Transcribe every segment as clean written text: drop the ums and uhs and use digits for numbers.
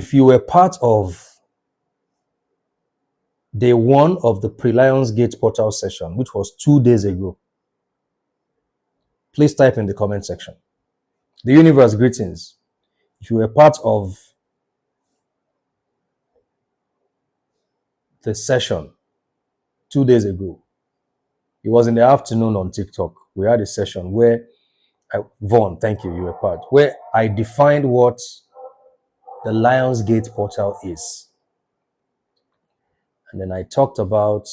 if you were part of day one of the pre-Lions Gate portal session, which was 2 days ago, please type in the comment section. The universe, greetings. If you were part of the session 2 days ago, it was in the afternoon on TikTok. We had a session where Vaughn, thank you, you were part, where I defined what the Lions Gate portal is. And then I talked about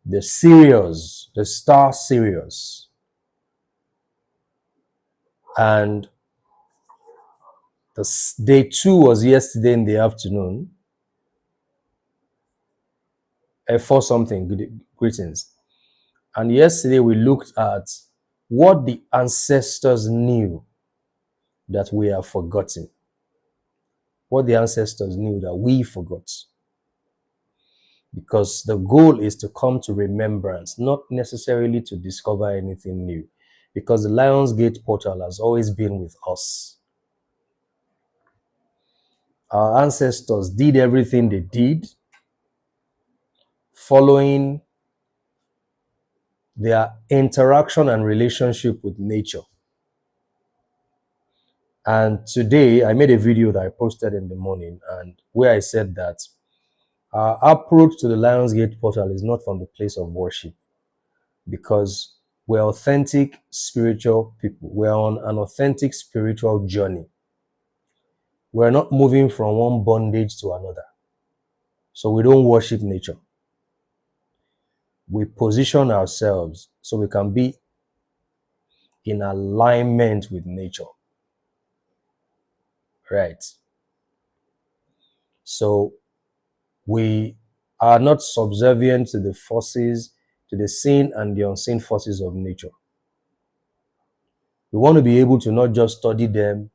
the Sirius, the star Sirius. And day 2 was yesterday in the afternoon. For something, greetings. And yesterday we looked at what the ancestors knew that we have forgotten. What the ancestors knew that we forgot. Because the goal is to come to remembrance, not necessarily to discover anything new. Because the Lions Gate portal has always been with us. Our ancestors did everything they did, following their interaction and relationship with nature. And today, I made a video that I posted in the morning, and where I said that our approach to the Lions Gate portal is not from the place of worship, because we're authentic spiritual people. We're on an authentic spiritual journey. We're not moving from one bondage to another. So we don't worship nature. We position ourselves so we can be in alignment with nature. Right. So we are not subservient to the forces, to the seen and the unseen forces of nature. We want to be able to not just study them,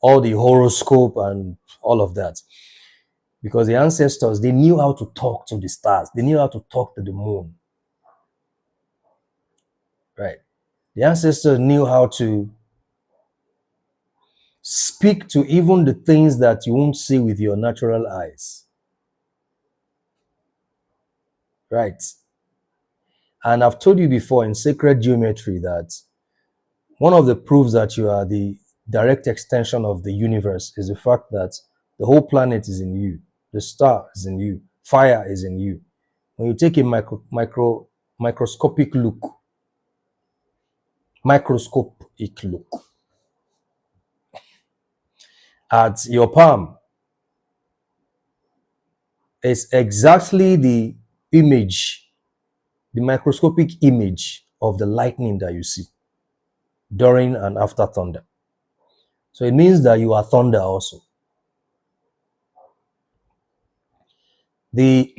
all the horoscope and all of that. Because the ancestors, they knew how to talk to the stars. They knew how to talk to the moon. Right. The ancestors knew how to speak to even the things that you won't see with your natural eyes. Right. And I've told you before in sacred geometry that one of the proofs that you are the direct extension of the universe is the fact that the whole planet is in you. The star is in you. Fire is in you. When you take a microscopic look at your palm, it's exactly the image, the microscopic image of the lightning that you see during and after thunder. So it means that you are thunder also. The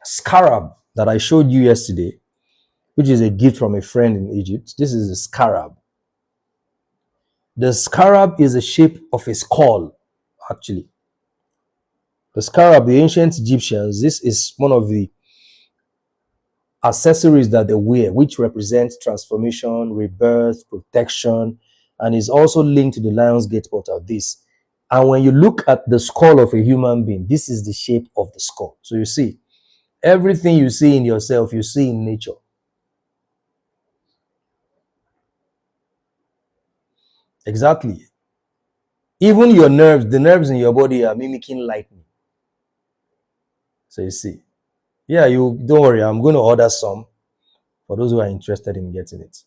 scarab that I showed you yesterday, which is a gift from a friend in Egypt, this is a scarab. The scarab is the shape of a skull, actually. The scarab, the ancient Egyptians, this is one of the accessories that they wear, which represent transformation, rebirth, protection, and is also linked to the Lions Gate portal, this. And when you look at the skull of a human being, this is the shape of the skull. So you see, everything you see in yourself, you see in nature. Exactly. Even your nerves, the nerves in your body are mimicking lightning. So you see. Yeah, you don't worry, I'm going to order some for those who are interested in getting it.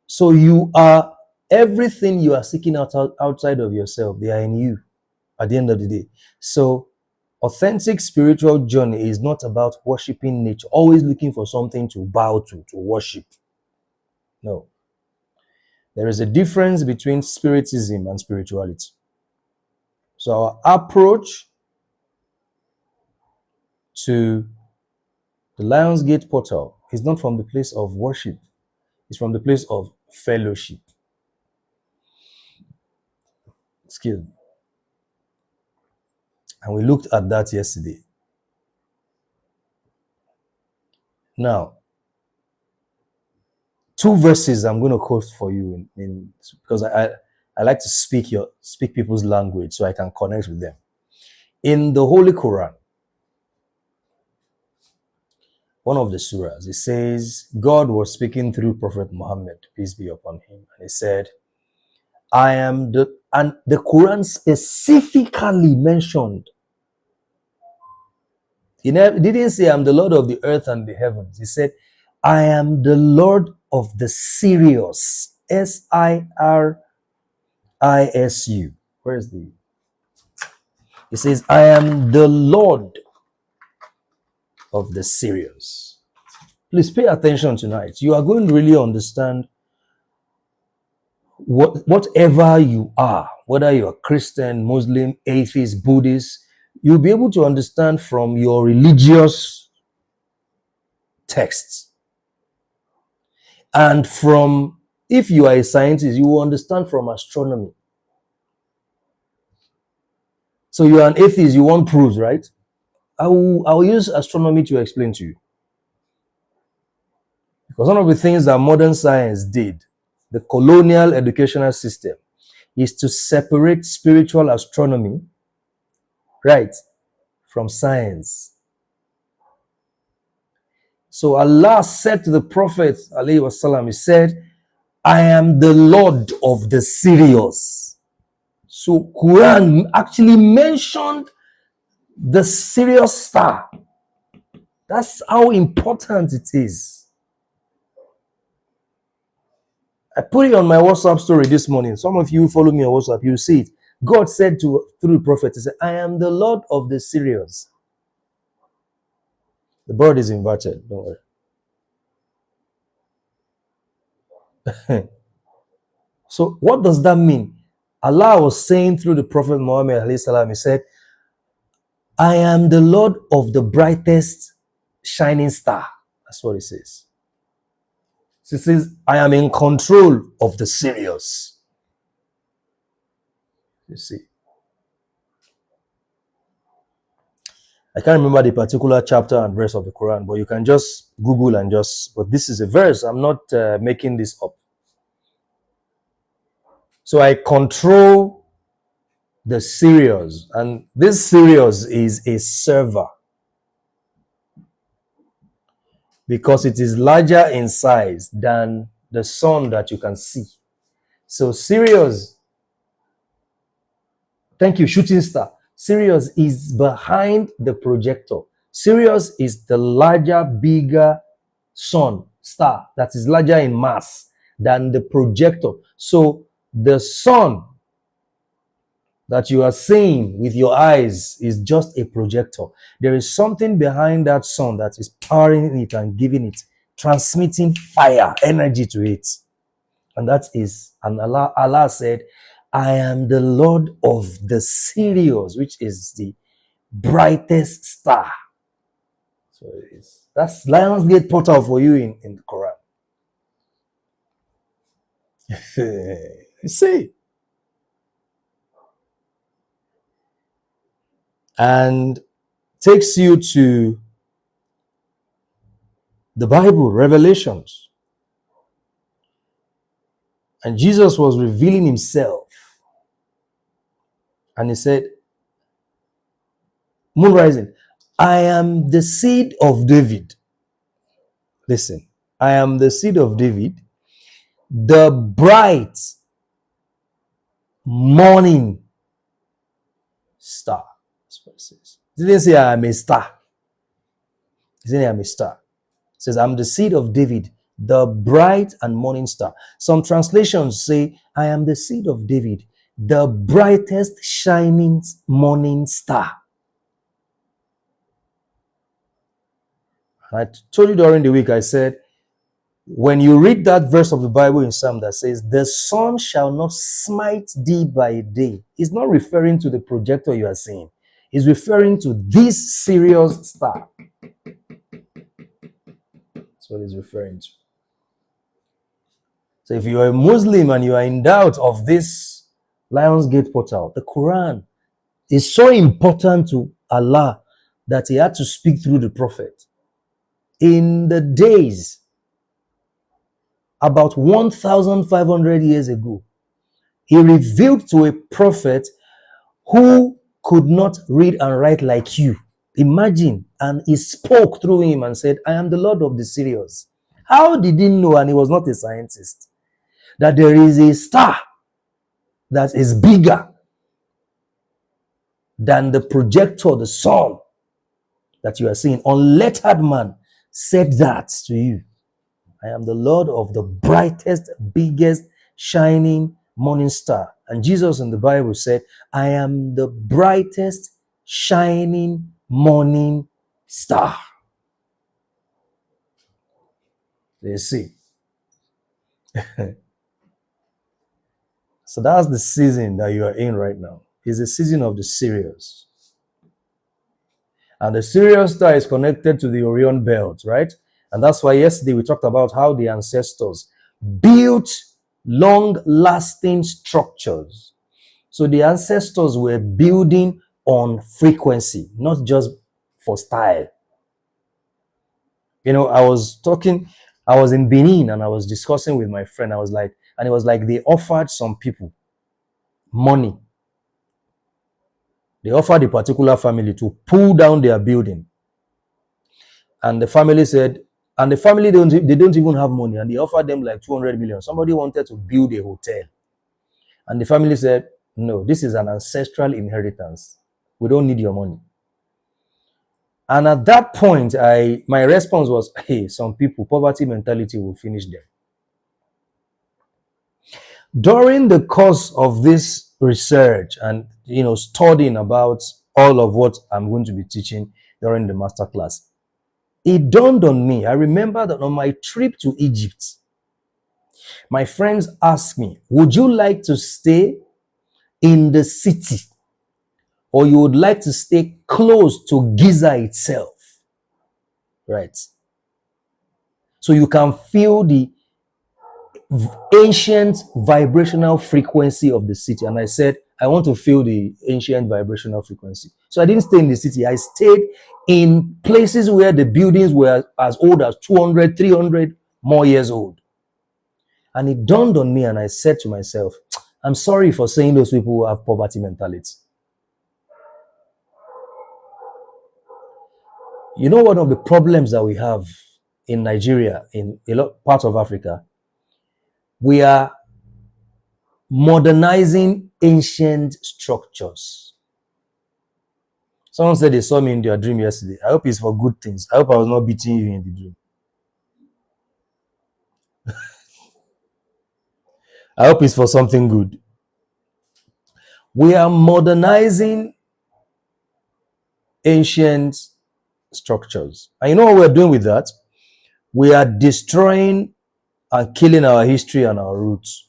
So you are, everything you are seeking outside of yourself, they are in you at the end of the day. So authentic spiritual journey is not about worshiping nature, always looking for something to bow to worship. No. There is a difference between spiritism and spirituality. So our approach to the Lions Gate portal is not from the place of worship. It's from the place of fellowship. Excuse me. And we looked at that yesterday. Now, Two verses I'm going to quote for you because I like to speak people's language so I can connect with them. In the Holy Quran, one of the surahs, it says God was speaking through Prophet Muhammad, peace be upon him, and he said, and the Quran specifically mentioned, he didn't say I'm the Lord of the earth and the heavens. He said, I am the Lord of the Sirius, Sirisu. Where's the? It says, I am the Lord of the Sirius. Please pay attention tonight. You are going to really understand whatever you are, whether you're Christian, Muslim, atheist, Buddhist, you'll be able to understand from your religious texts. And from, if you are a scientist, you will understand from astronomy. So you are an atheist, you want proofs, right? I will use astronomy to explain to you. Because one of the things that modern science did, the colonial educational system, is to separate spiritual astronomy, right, from science. So Allah said to the Prophet, alayhi wasallam, he said, I am the Lord of the Sirius. So Quran actually mentioned the Sirius star. That's how important it is. I put it on my WhatsApp story this morning. Some of you follow me on WhatsApp, you see it. God said through the prophet, he said, I am the Lord of the Sirius. The bird is inverted, don't worry. So what does that mean? Allah was saying through the Prophet Muhammad, he said, I am the Lord of the brightest shining star. That's what it says. So it says, I am in control of the Sirius. You see. I can't remember the particular chapter and verse of the Quran, but you can just Google and but this is a verse. I'm not making this up. So I control the Sirius, and this Sirius is a server because it is larger in size than the sun that you can see. So Sirius, thank you, shooting star. Sirius is behind the projector. Sirius is the larger, bigger sun, star that is larger in mass than the projector. So the sun that you are seeing with your eyes is just a projector. There is something behind that sun that is powering it and giving it, transmitting fire, energy to it. And that is, and Allah said, I am the Lord of the Sirius, which is the brightest star. So that's Lionsgate portal for you in the Quran. You see? And takes you to the Bible, Revelations. And Jesus was revealing himself. And he said, moon rising, I am the seed of David. Listen, I am the seed of David, the bright morning star. That's what it says. It didn't say I am a star. It said I am a star. It says I'm the seed of David, the bright and morning star. Some translations say I am the seed of David, the brightest shining morning star. I told you during the week, I said, when you read that verse of the Bible in Psalm that says, the sun shall not smite thee by day, it's not referring to the projector you are seeing. It's referring to this Sirius star. That's what it's referring to. So if you are a Muslim and you are in doubt of this Lionsgate portal, the Quran is so important to Allah that he had to speak through the prophet. In the days about 1,500 years ago. He revealed to a prophet who could not read and write like you. Imagine. And he spoke through him and said, I am the Lord of the Sirius. How did he know, and he was not a scientist, that there is a star that is bigger than the projector, the sun that you are seeing? Unlettered man said that to you. I am the Lord of the brightest, biggest, shining morning star. And Jesus in the Bible said, I am the brightest, shining morning star. You see. So that's the season that you are in right now. It's the season of the Sirius. And the Sirius star is connected to the Orion belt, right? And that's why yesterday we talked about how the ancestors built long-lasting structures. So the ancestors were building on frequency, not just for style. You know, I was in Benin and I was discussing with my friend. I was like, and it was like they offered some people money. They offered a particular family to pull down their building. And the family said, and the family they don't even have money, and they offered them like 200 million. Somebody wanted to build a hotel. And the family said, no, this is an ancestral inheritance. We don't need your money. And at that point, my response was, hey, some people, poverty mentality will finish them. During the course of this research and, studying about all of what I'm going to be teaching during the masterclass, it dawned on me. I remember that on my trip to Egypt, my friends asked me, would you like to stay in the city, or you would like to stay close to Giza itself? Right. So you can feel the ancient vibrational frequency of the city. And I said, I want to feel the ancient vibrational frequency. So I didn't stay in the city. I stayed in places where the buildings were as old as 200, 300 more years old. And it dawned on me, and I said to myself, I'm sorry for saying those people who have poverty mentality. You know, one of the problems that we have in Nigeria, in a lot parts of Africa, we are modernizing ancient structures. Someone said they saw me in their dream yesterday. I hope it's for good things. I hope I was not beating you in the dream. I hope it's for something good. We are modernizing ancient structures. And you know what we're doing with that? We are destroying and killing our history and our roots.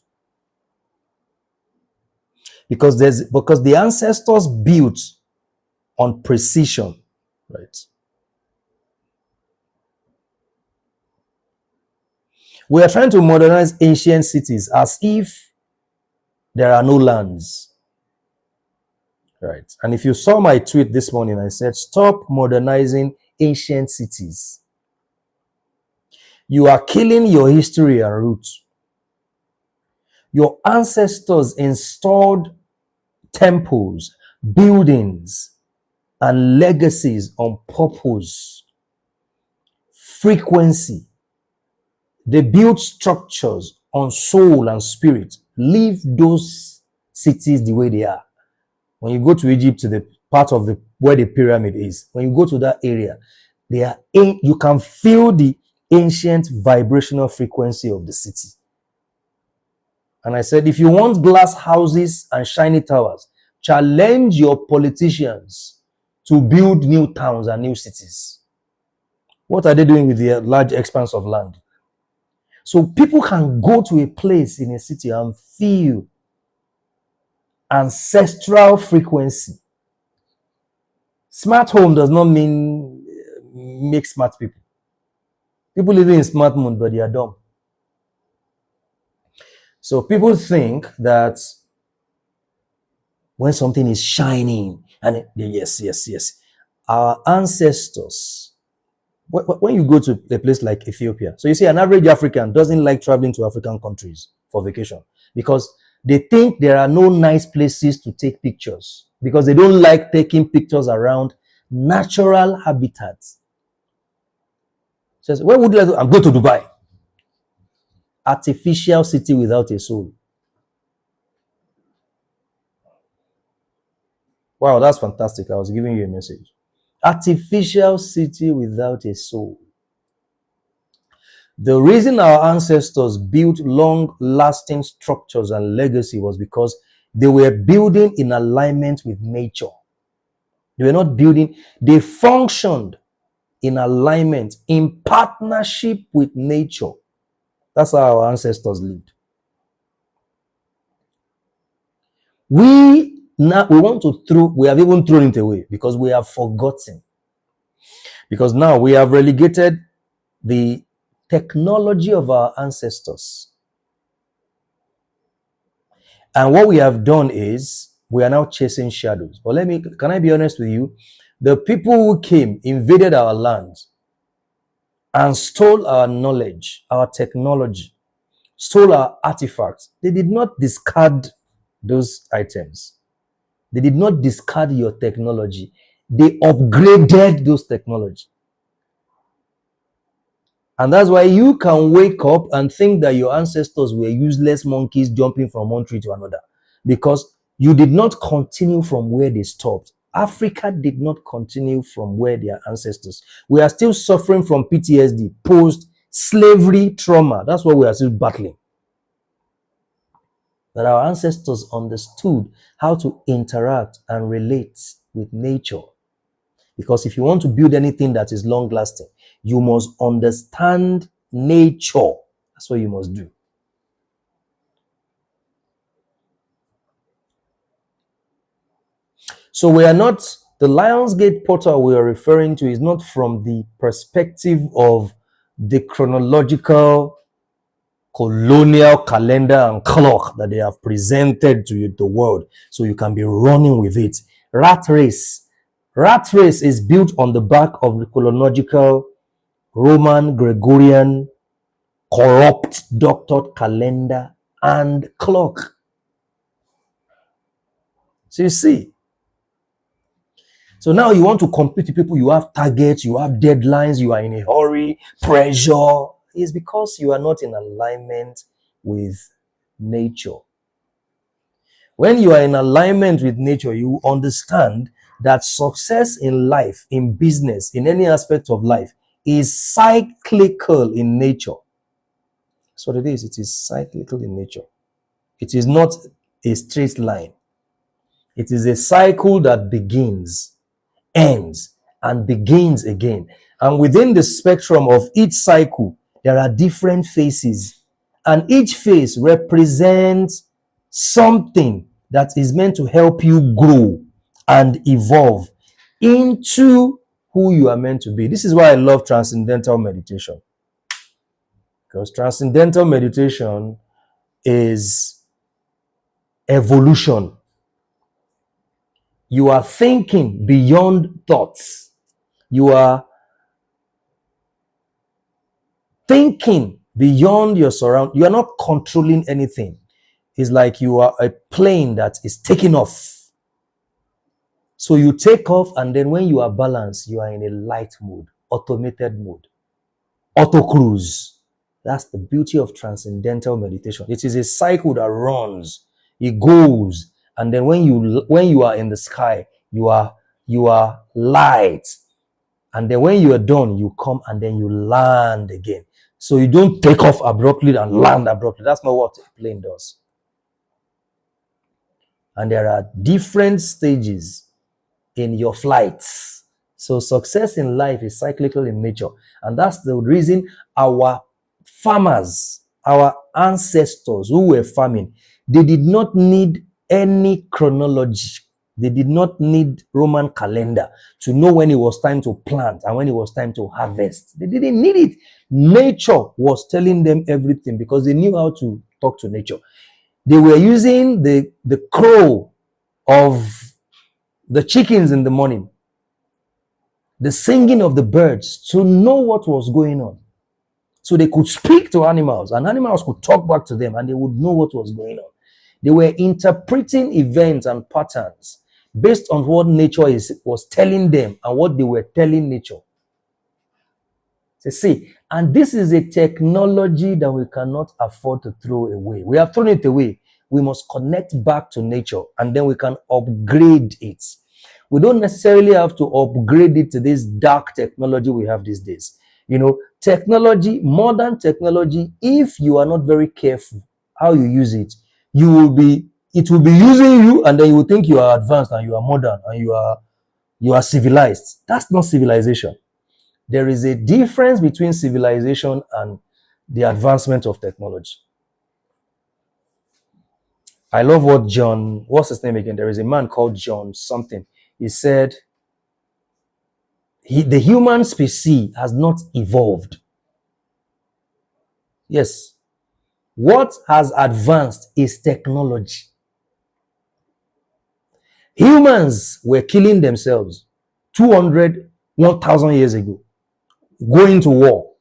Because the ancestors built on precision, right? We are trying to modernize ancient cities as if there are no lands, right? And if you saw my tweet this morning, I said, stop modernizing ancient cities. You are killing your history and roots. Your ancestors installed temples, buildings, and legacies on purpose, frequency. They built structures on soul and spirit. Leave those cities the way they are. When you go to Egypt, to the part of where the pyramid is, when you go to that area, you can feel the ancient vibrational frequency of the city. And I said, if you want glass houses and shiny towers, challenge your politicians to build new towns and new cities. What are they doing with their large expanse of land? So people can go to a place in a city and feel ancestral frequency. Smart home does not mean make smart people. People living in smart mode, but they are dumb. So people think that when something is shining, and yes, our ancestors When you go to a place like Ethiopia, so you see an average African doesn't like traveling to African countries for vacation because they think there are no nice places to take pictures because they don't like taking pictures around natural habitats. Says, where would you like to? I'm going to Dubai. Artificial city without a soul. Wow, that's fantastic. I was giving you a message. Artificial city without a soul. The reason our ancestors built long-lasting structures and legacy was because they were building in alignment with nature. They were not building, they functioned in alignment, in partnership with nature. That's how our ancestors lived. We have even thrown it away because we have forgotten. Because now we have relegated the technology of our ancestors. And what we have done is we are now chasing shadows. But can I be honest with you? The people who came, invaded our lands, and stole our knowledge, our technology, stole our artifacts. They did not discard those items. They did not discard your technology. They upgraded those technology. And that's why you can wake up and think that your ancestors were useless monkeys jumping from one tree to another because you did not continue from where they stopped. Africa did not continue from where their ancestors. We are still suffering from PTSD, post-slavery trauma. That's what we are still battling. That our ancestors understood how to interact and relate with nature. Because if you want to build anything that is long-lasting, you must understand nature. That's what you must do. So we are not, the Lionsgate portal we are referring to is not from the perspective of the chronological colonial calendar and clock that they have presented to the world so you can be running with it. Rat race is built on the back of the chronological Roman, Gregorian, corrupt doctored calendar and clock. So you see. So now you want to compete with people, you have targets, you have deadlines, you are in a hurry, pressure. It's because you are not in alignment with nature. When you are in alignment with nature, you understand that success in life, in business, in any aspect of life, is cyclical in nature. That's what it is. It is cyclical in nature. It is not a straight line. It is a cycle that begins, ends, and begins again. And within the spectrum of each cycle, there are different phases. And each phase represents something that is meant to help you grow and evolve into who you are meant to be. This is why I love transcendental meditation. Because transcendental meditation is evolution. You are thinking beyond thoughts. You are thinking beyond your surround. You are not controlling anything. It's like you are a plane that is taking off. So you take off, and then when you are balanced, you are in a light mode, automated mode, auto cruise. That's the beauty of transcendental meditation. It is a cycle that runs. It goes, and then when you are in the sky, you are light. And then when you are done, you come and then you land again. So you don't take off abruptly and land abruptly. That's not what a plane does. And there are different stages in your flights. So success in life is cyclical in nature. And that's the reason our farmers, our ancestors who were farming, they did not need any chronology. They did not need Roman calendar to know when it was time to plant and when it was time to harvest. They didn't need it. Nature was telling them everything because they knew how to talk to nature. They were using the crow of the chickens in the morning the singing of the birds, to know what was going on. So they could speak to animals, and animals could talk back to them, and they would know what was going on. They were interpreting events and patterns based on what was telling them and what they were telling nature. So see, and this is a technology that we cannot afford to throw away. We have thrown it away. We must connect back to nature, and then we can upgrade it. We don't necessarily have to upgrade it to this dark technology we have these days. You know, technology, modern technology, if you are not very careful how you use it, it will be using you, and then you will think you are advanced and you are modern and you are civilized. That's not civilization. There is a difference between civilization and the advancement of technology. I love what's his name again? There is a man called John something. He said, the human species has not evolved. Yes. What has advanced is technology. Humans were killing themselves 200, 1,000 years ago, going to war.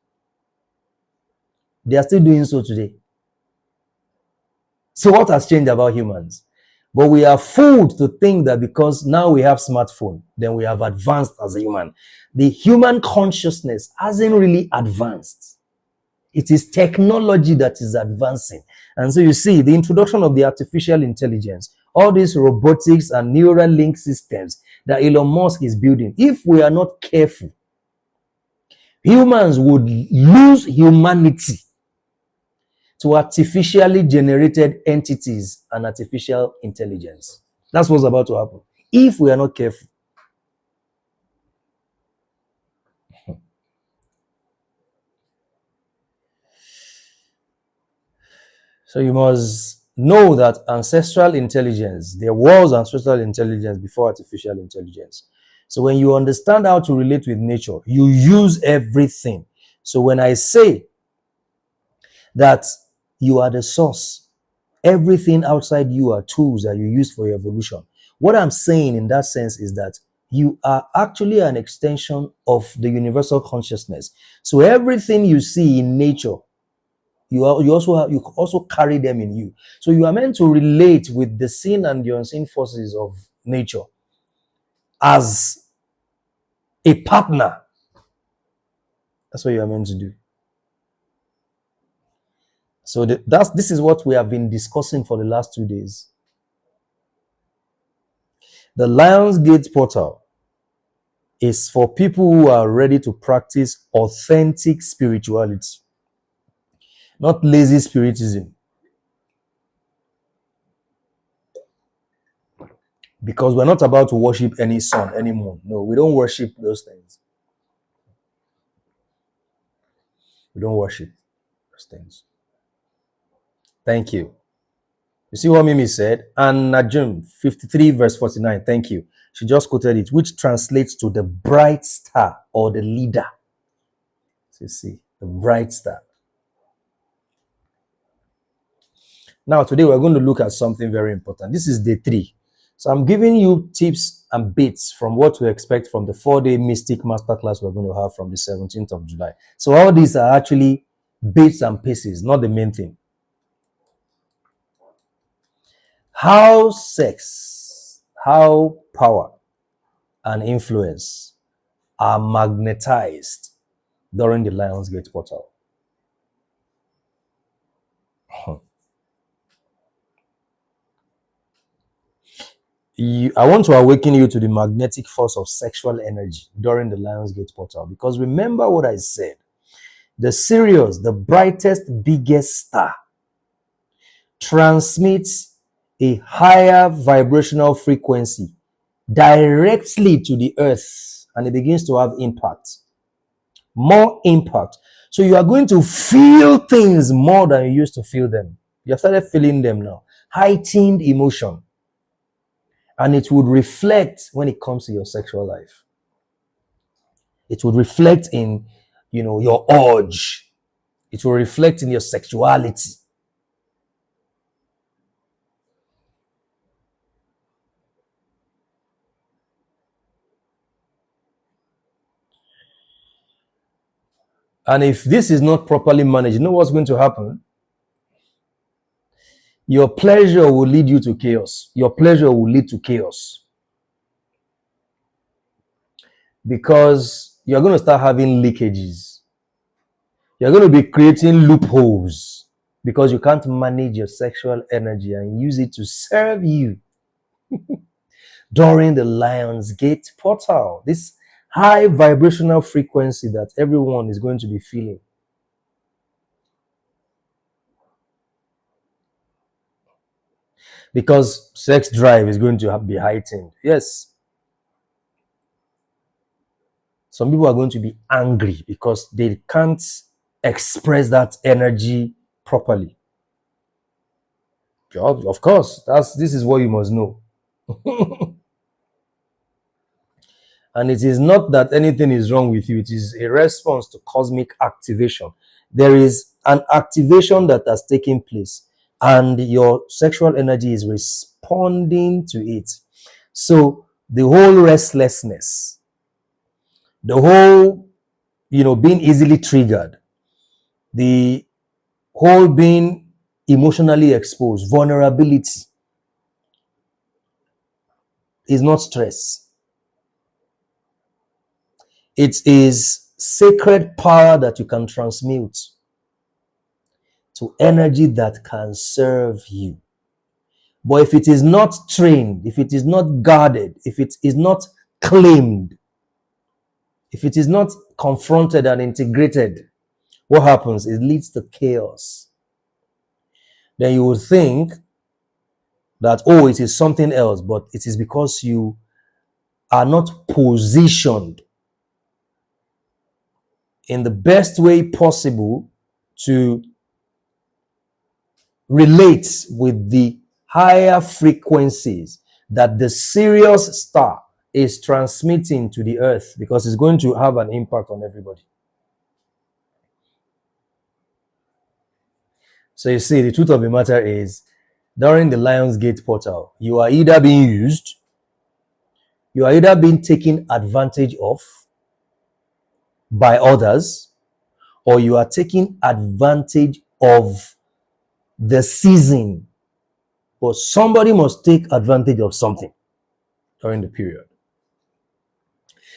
They are still doing so today. So what has changed about humans? But we are fooled to think that because now we have smartphone, then we have advanced as a human. The human consciousness hasn't really advanced. It is technology that is advancing. And so you see, the introduction of the artificial intelligence, all these robotics and neural link systems that Elon Musk is building, if we are not careful, humans would lose humanity to artificially generated entities and artificial intelligence. That's what's about to happen if we are not careful. So you must know that ancestral intelligence, there was ancestral intelligence before artificial intelligence. So when you understand how to relate with nature, you use everything. So when I say that you are the source, everything outside you are tools that you use for your evolution. What I'm saying in that sense is that you are actually an extension of the universal consciousness. So everything you see in nature, you also carry them in you. So you are meant to relate with the seen and the unseen forces of nature as a partner. That's what you are meant to do. So this is what we have been discussing for the last 2 days. The Lions Gate portal is for people who are ready to practice authentic spirituality, not lazy spiritism. Because we're not about to worship any sun, any moon. No, we don't worship those things. We don't worship those things. Thank you. You see what Mimi said? And Najum 53 verse 49. Thank you. She just quoted it, which translates to the bright star or the leader. So you see, the bright star. Now, today we're going to look at something very important. This is day 3. So I'm giving you tips and bits from what to expect from the 4-day Mystic Masterclass we're going to have from the 17th of July. So all these are actually bits and pieces, not the main thing. How sex, how power and influence are magnetized during the Lions Gate portal. I want to awaken you to the magnetic force of sexual energy during the Lions Gate portal, because remember what I said. The Sirius, the brightest, biggest star, transmits a higher vibrational frequency directly to the earth, and it begins to have impact, more impact. So you are going to feel things more than you used to feel them. You have started feeling them now. Heightened emotion. And it would reflect when it comes to your sexual life. It would reflect in, your urge. It will reflect in your sexuality. And if this is not properly managed, you know what's going to happen? Your pleasure will lead you to chaos. Your pleasure will lead to chaos. Because you're going to start having leakages. You're going to be creating loopholes because you can't manage your sexual energy and use it to serve you during the Lion's Gate portal. This high vibrational frequency that everyone is going to be feeling. Because sex drive is going to be heightened. Yes. Some people are going to be angry because they can't express that energy properly. Of course, this is what you must know. And it is not that anything is wrong with you. It is a response to cosmic activation. There is an activation that has taken place and your sexual energy is responding to it. So the whole restlessness, the whole, being easily triggered, the whole being emotionally exposed, vulnerability is not stress. It is sacred power that you can transmute to energy that can serve you. But if it is not trained, if it is not guarded, if it is not claimed, if it is not confronted and integrated, what happens? It leads to chaos. Then you would think that, oh, it is something else, but it is because you are not positioned in the best way possible to relate with the higher frequencies that the Sirius star is transmitting to the earth, because it's going to have an impact on everybody. So you see, the truth of the matter is, during the Lion's Gate portal, you are either being used, you are either being taken advantage of by others, or you are taking advantage of the season. But somebody must take advantage of something during the period.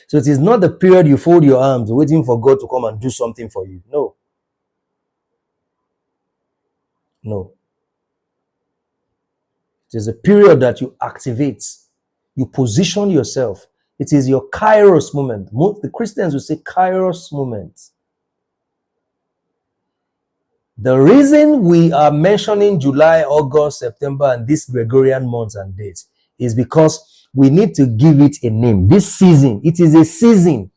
So it is not the period you fold your arms waiting for God to come and do something for you. No. No. It is a period that you activate. You position yourself. It is your Kairos moment. The Christians will say Kairos moment. The reason we are mentioning July, August, September, and these Gregorian months and dates is because we need to give it a name. This season, it is a season.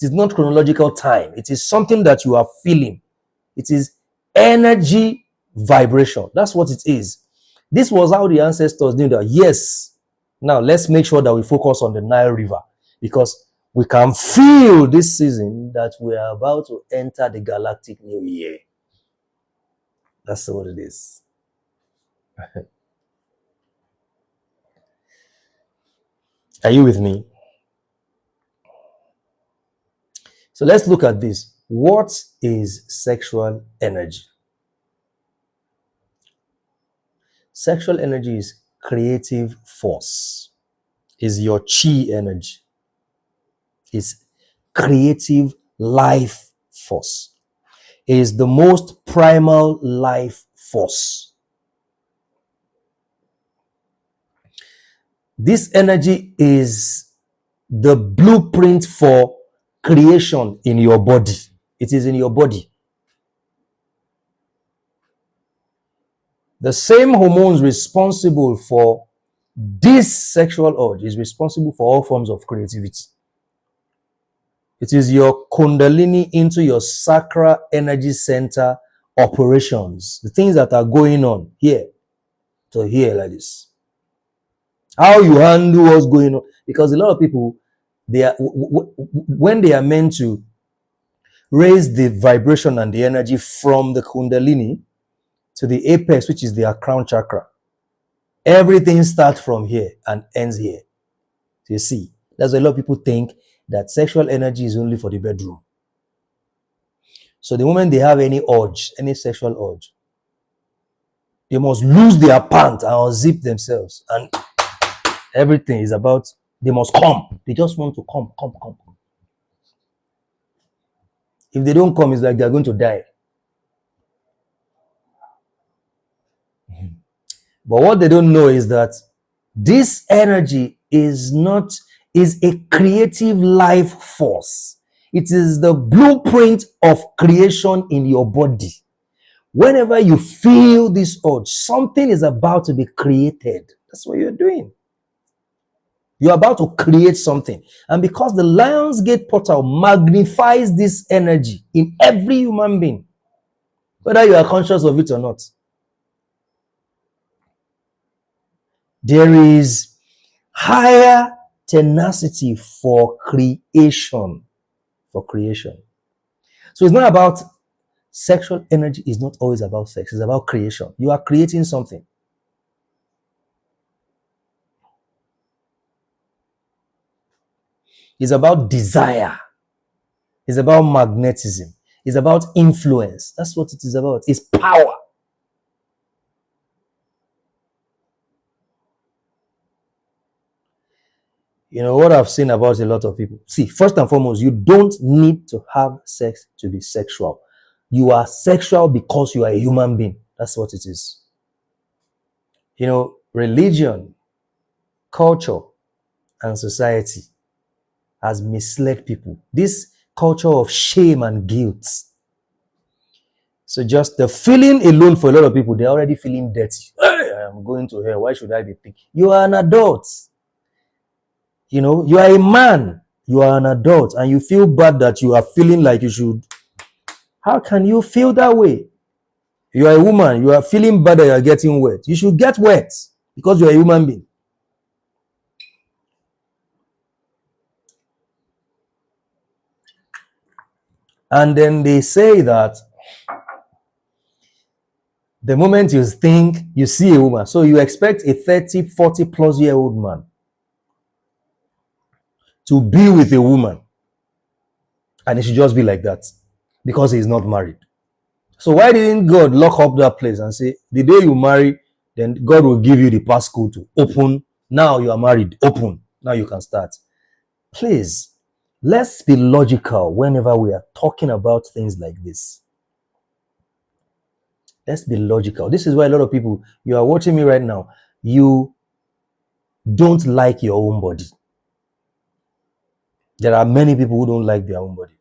It is not chronological time. It is something that you are feeling. It is energy vibration. That's what it is. This was how the ancestors knew that, yes, now let's make sure that we focus on the Nile River, because we can feel this season that we are about to enter the galactic new year. That's what it is. Are you with me? So let's look at this. What is sexual energy? Sexual energy is creative force. Is your chi energy. Is creative life force. Is the most primal life force. This energy is the blueprint for creation in your body. It is in your body. The same hormones responsible for this sexual urge is responsible for all forms of creativity. It is your kundalini into your sacral energy center operations. The things that are going on here to here like this. How you handle what's going on. Because a lot of people, they are when they are meant to raise the vibration and the energy from the kundalini to the apex, which is their crown chakra, everything starts from here and ends here. So you see, that's why a lot of people think that sexual energy is only for the bedroom. So the moment they have any urge, any sexual urge, they must lose their pants and unzip themselves. And everything is about, they must come. They just want to come. If they don't come, it's like they're going to die. But what they don't know is that this energy is a creative life force. It is the blueprint of creation in your body. Whenever you feel this urge, something is about to be created. That's what you're doing. You're about to create something. And because the Lionsgate portal magnifies this energy in every human being, whether you are conscious of it or not, there is higher tenacity for creation. So it's not about sexual energy, is not always about sex. It's about creation. You are creating something. It's about desire. It's about magnetism. It's about influence. That's what it is about. It's power. You know what I've seen about a lot of people? See, first and foremost, you don't need to have sex to be sexual. You are sexual because you are a human being. That's what it is. You know, religion, culture, and society has misled people. This culture of shame and guilt. So just the feeling alone for a lot of people, they're already feeling dirty. Hey, I'm going to hell. Why should I be thinking? You are an adult. You know, you are a man. You are an adult and you feel bad that you are feeling like you should. How can you feel that way? You are a woman. You are feeling bad that you are getting wet. You should get wet because you are a human being. And then they say that the moment you think you see a woman, so you expect a 30, 40 plus year old man to be with a woman, and it should just be like that because he's not married. So why didn't God lock up that place and say, the day you marry, then God will give you the passcode to open. Now you are married, open. Now you can start. Please, let's be logical whenever we are talking about things like this. Let's be logical. This is why a lot of people, you are watching me right now, you don't like your own body. There are many people who don't like their own body.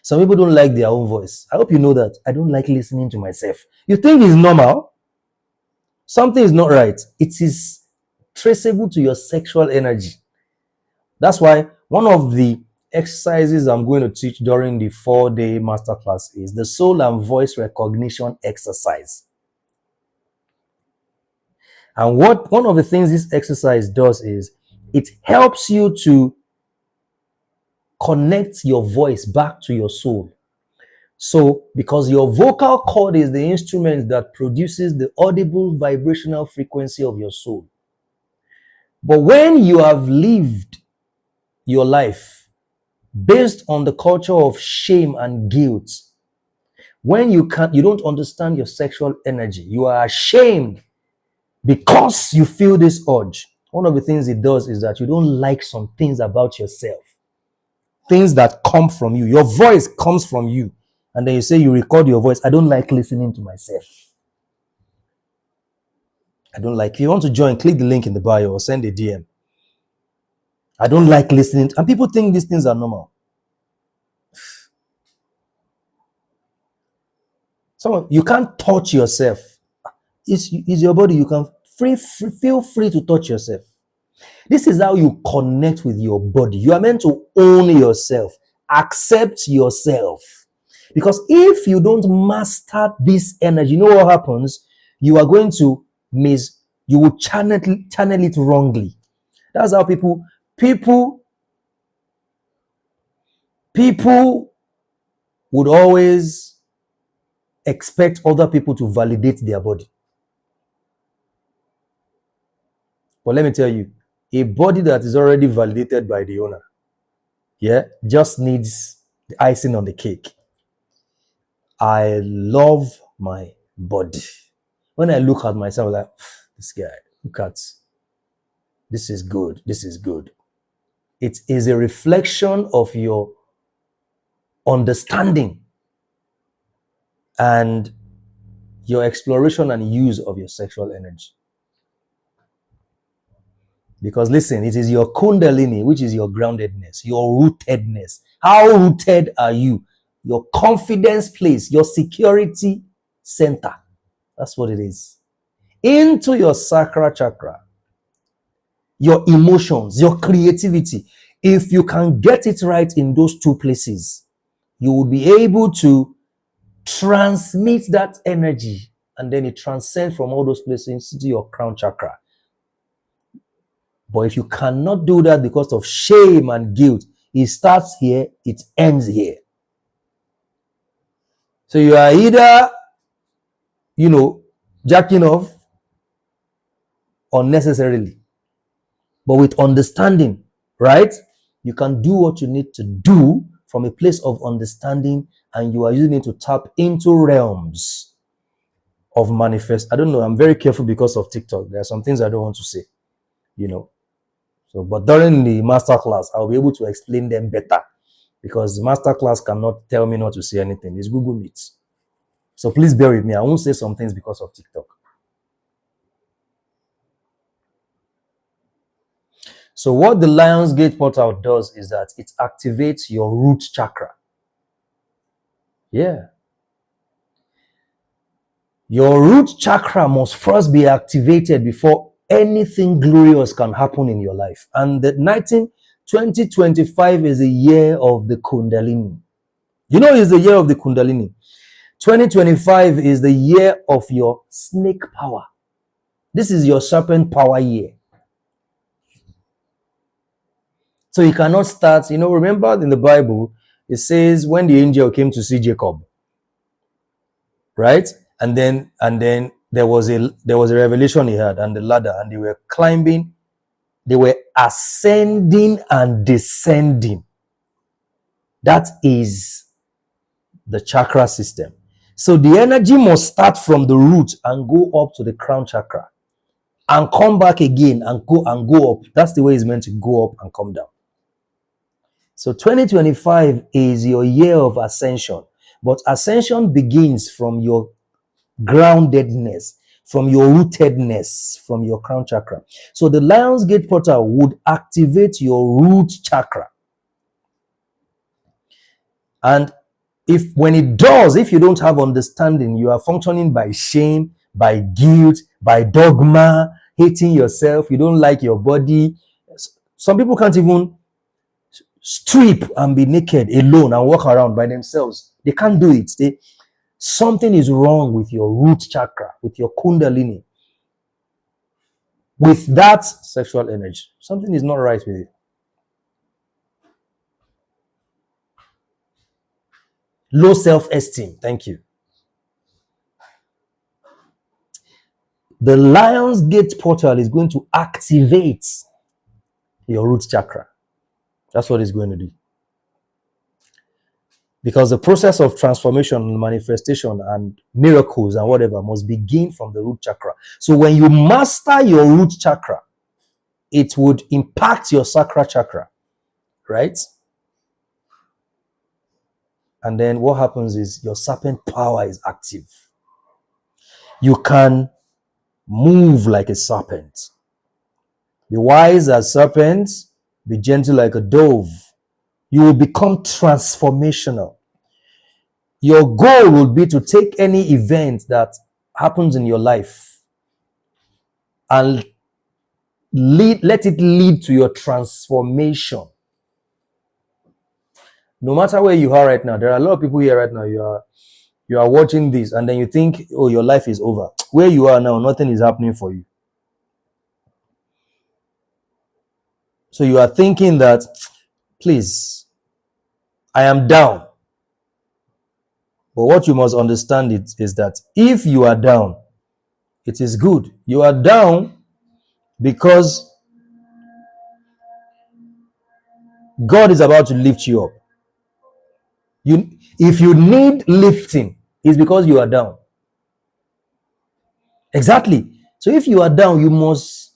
Some people don't like their own voice. I hope you know that. I don't like listening to myself. You think it's normal? Something is not right. It is traceable to your sexual energy. That's why one of the exercises I'm going to teach during the 4-day masterclass is the soul and voice recognition exercise. And what one of the things this exercise does is it helps you to connect your voice back to your soul. So, because your vocal cord is the instrument that produces the audible vibrational frequency of your soul. But when you have lived your life based on the culture of shame and guilt, when you don't understand your sexual energy, you are ashamed because you feel this urge. One of the things it does is that you don't like some things about yourself. Things that come from you. Your voice comes from you. And then you say you record your voice. I don't like listening to myself. I don't like. If you want to join, click the link in the bio or send a DM. I don't like listening. And people think these things are normal. You can't touch yourself. It's your body. You can feel free to touch yourself. This is how you connect with your body. You are meant to own yourself. Accept yourself. Because if you don't master this energy, you know what happens? You are going to you will channel it wrongly. That's how people would always expect other people to validate their body. But let me tell you, a body that is already validated by the owner, just needs the icing on the cake. I love my body. When I look at myself, like, this guy, look at, this is good, this is good. It is a reflection of your understanding and your exploration and use of your sexual energy. Because listen, it is your kundalini, which is your groundedness, your rootedness. How rooted are you? Your confidence place, your security center. That's what it is. Into your sacral chakra, your emotions, your creativity. If you can get it right in those two places, you will be able to transmit that energy, and then it transcends from all those places into your crown chakra. But if you cannot do that because of shame and guilt, it starts here, it ends here. So you are either, jacking off unnecessarily, but with understanding, right? You can do what you need to do from a place of understanding, and you are using it to tap into realms of manifest. I don't know. I'm very careful because of TikTok. There are some things I don't want to say, So, but during the masterclass, I'll be able to explain them better, because the masterclass cannot tell me not to say anything. It's Google Meet. So please bear with me. I won't say some things because of TikTok. So what the Lion's Gate portal does is that it activates your root chakra. Yeah. Your root chakra must first be activated before anything glorious can happen in your life. And the 2025 is the year of the Kundalini. It's the year of the Kundalini. 2025 is the year of your snake power. This is your serpent power year. So you cannot start, remember in the Bible, it says when the angel came to see Jacob, right? And then there was a revelation he had, and the ladder, and they were climbing, they were ascending and descending. That is the chakra system. So the energy must start from the root and go up to the crown chakra and come back again and go up. That's the way it's meant to go up and come down. So 2025 is your year of ascension, but ascension begins from your groundedness, from your rootedness, from your crown chakra. So the Lion's Gate portal would activate your root chakra. And when it does, if you don't have understanding, you are functioning by shame, by guilt, by dogma, hating yourself, you don't like your body. Some people can't even strip and be naked alone and walk around by themselves. They can't do it. Something is wrong with your root chakra, with your kundalini, with that sexual energy. Something is not right with it. Low self-esteem. Thank you. The Lion's Gate portal is going to activate your root chakra. That's what it's going to do. Because the process of transformation, manifestation, and miracles and whatever must begin from the root chakra. So when you master your root chakra, it would impact your sacral chakra, right? And then what happens is your serpent power is active. You can move like a serpent. Be wise as serpents, be gentle like a dove. You will become transformational. Your goal will be to take any event that happens in your life and let it lead to your transformation. No matter where you are right now, there are a lot of people here right now. You are watching this and then you think, oh, your life is over. Where you are now, nothing is happening for you. So you are thinking that, please, I am down. But what you must understand is that if you are down, it is good. You are down because God is about to lift you up. If you need lifting, It's because you are down. Exactly. So if you are down, you must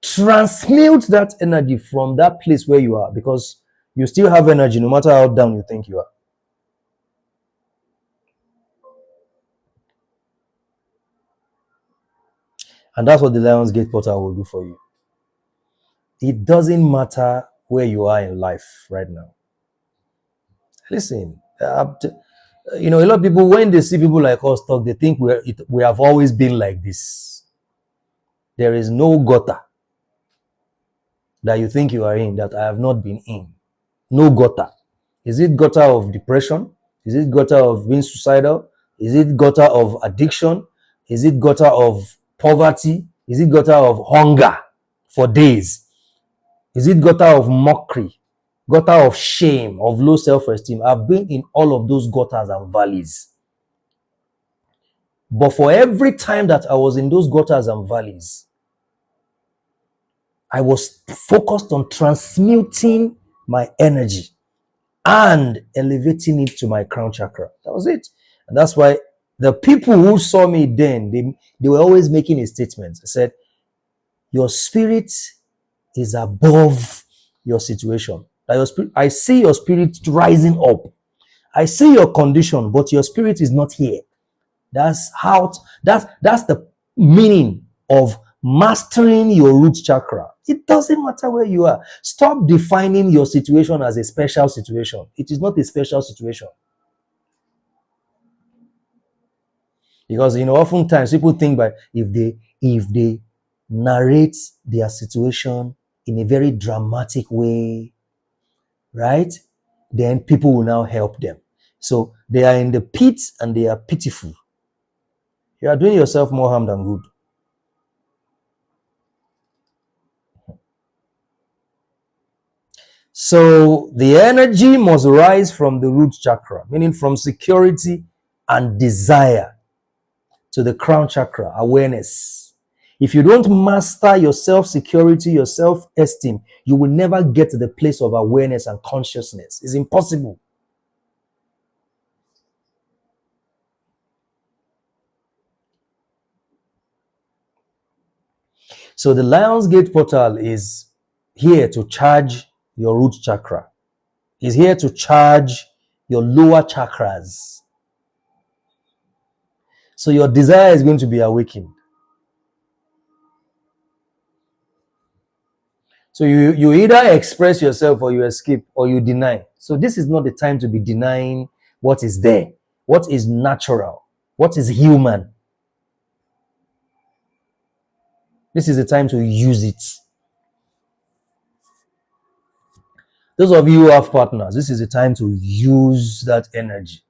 transmute that energy from that place where you are, because you still have energy no matter how down you think you are. And that's what the Lions Gate portal will do for you. It doesn't matter where you are in life right now. Listen, a lot of people, when they see people like us talk, they think we have always been like this. There is no gutter that you think you are in that I have not been in. No gutter. Is it gutter of depression? Is it gutter of being suicidal? Is it gutter of addiction? Is it gutter of poverty? Is it gutter of hunger for days? Is it gutter of mockery? Gutter of shame, of low self-esteem? I've been in all of those gutters and valleys. But for every time that I was in those gutters and valleys, I was focused on transmuting my energy and elevating it to my crown chakra. That was it. And that's why the people who saw me then, they were always making a statement. They said, your spirit is above your situation. That your spirit, I see your spirit rising up. I see your condition, but your spirit is not here. That's the meaning of mastering your root chakra. It doesn't matter where you are. Stop defining your situation as a special situation. It is not a special situation. Because oftentimes people think by if they narrate their situation in a very dramatic way, right? Then people will now help them. So they are in the pit and they are pitiful. You are doing yourself more harm than good. So the energy must rise from the root chakra, meaning from security and desire, to the crown chakra, awareness. If you don't master your self-security, your self-esteem, you will never get to the place of awareness and consciousness. It's impossible. So the Lion's Gate portal is here to charge your root chakra. Is here to charge your lower chakras. So your desire is going to be awakened. So you either express yourself or you escape or you deny. So this is not the time to be denying what is there, what is natural, what is human. This is the time to use it. Those of you who have partners, this is the time to use that energy.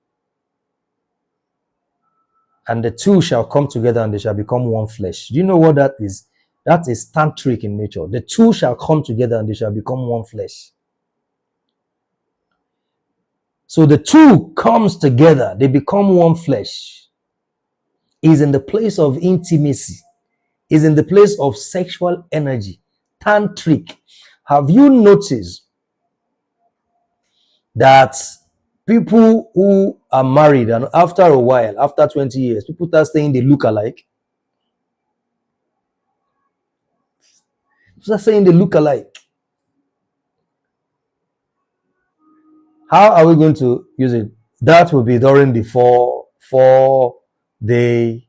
And the two shall come together and they shall become one flesh. Do you know what that is? That is tantric in nature. The two shall come together and they shall become one flesh. So the two comes together, they become one flesh. Is in the place of intimacy, is in the place of sexual energy, tantric. Have you noticed that people who are married and after a while, after 20 years, people start saying they look alike? Start saying they look alike. How are we going to use it? That will be during the four-day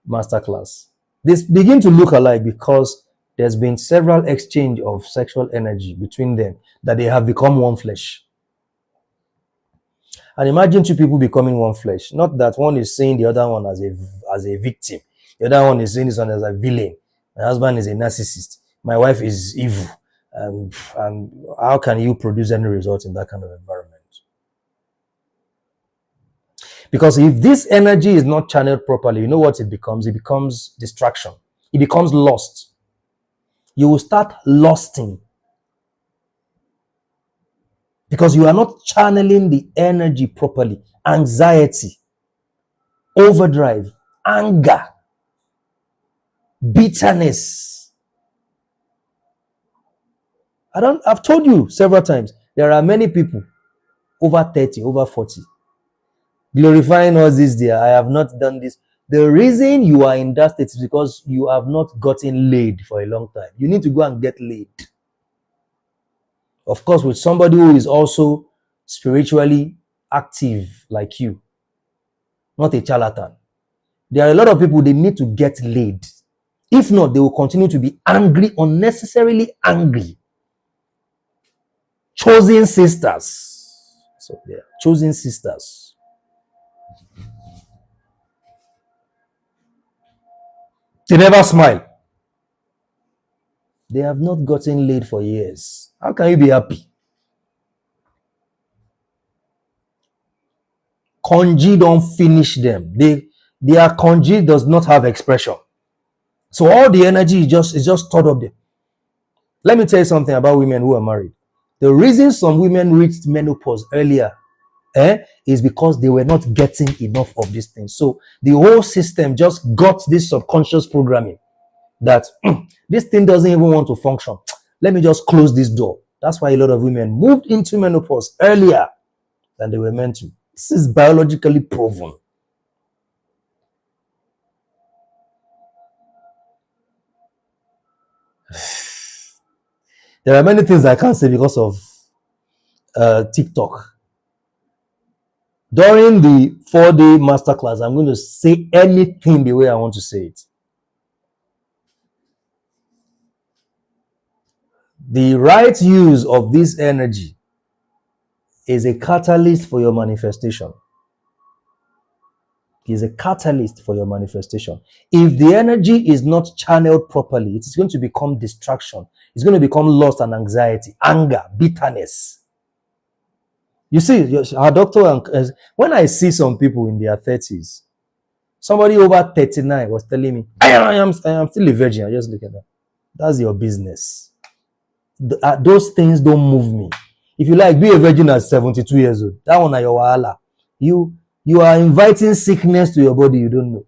masterclass. They begin to look alike because there's been several exchange of sexual energy between them that they have become one flesh. And imagine two people becoming one flesh. Not that one is seeing the other one as a victim. The other one is seeing this one as a villain. My husband is a narcissist. My wife is evil. And how can you produce any result in that kind of environment? Because if this energy is not channeled properly, you know what it becomes? It becomes distraction. It becomes lost. You will start losting because you are not channeling the energy properly. Anxiety, overdrive, anger, bitterness. I've told you several times, there are many people over 30, over 40. glorifying us this day. I have not done this. The reason you are in that state is because you have not gotten laid for a long time. You need to go and get laid. Of course, with somebody who is also spiritually active like you, not a charlatan. There are a lot of people, they need to get laid. If not, they will continue to be angry, unnecessarily angry. Chosen sisters. So they are chosen sisters. They never smile. They have not gotten laid for years. How can you be happy? Congee don't finish them. Their congee does not have expression. So all the energy is just stored up there. Let me tell you something about women who are married. The reason some women reached menopause earlier is because they were not getting enough of these things. So the whole system just got this subconscious programming that this thing doesn't even want to function. Let me just close this door. That's why a lot of women moved into menopause earlier than they were meant to. This is biologically proven. There are many things I can't say because of TikTok. During the 4-day masterclass, I'm going to say anything the way I want to say it. The right use of this energy is a catalyst for your manifestation. Is a catalyst for your manifestation. If the energy is not channeled properly, it's going to become distraction. It's going to become lust and anxiety, anger, bitterness. You see, our doctor, when I see some people in their 30s, somebody over 39 was telling me, I am still a virgin. I just look at that. That's your business. Those things don't move me. If you like, be a virgin at 72 years old. That one are your wahala. You are inviting sickness to your body you don't know.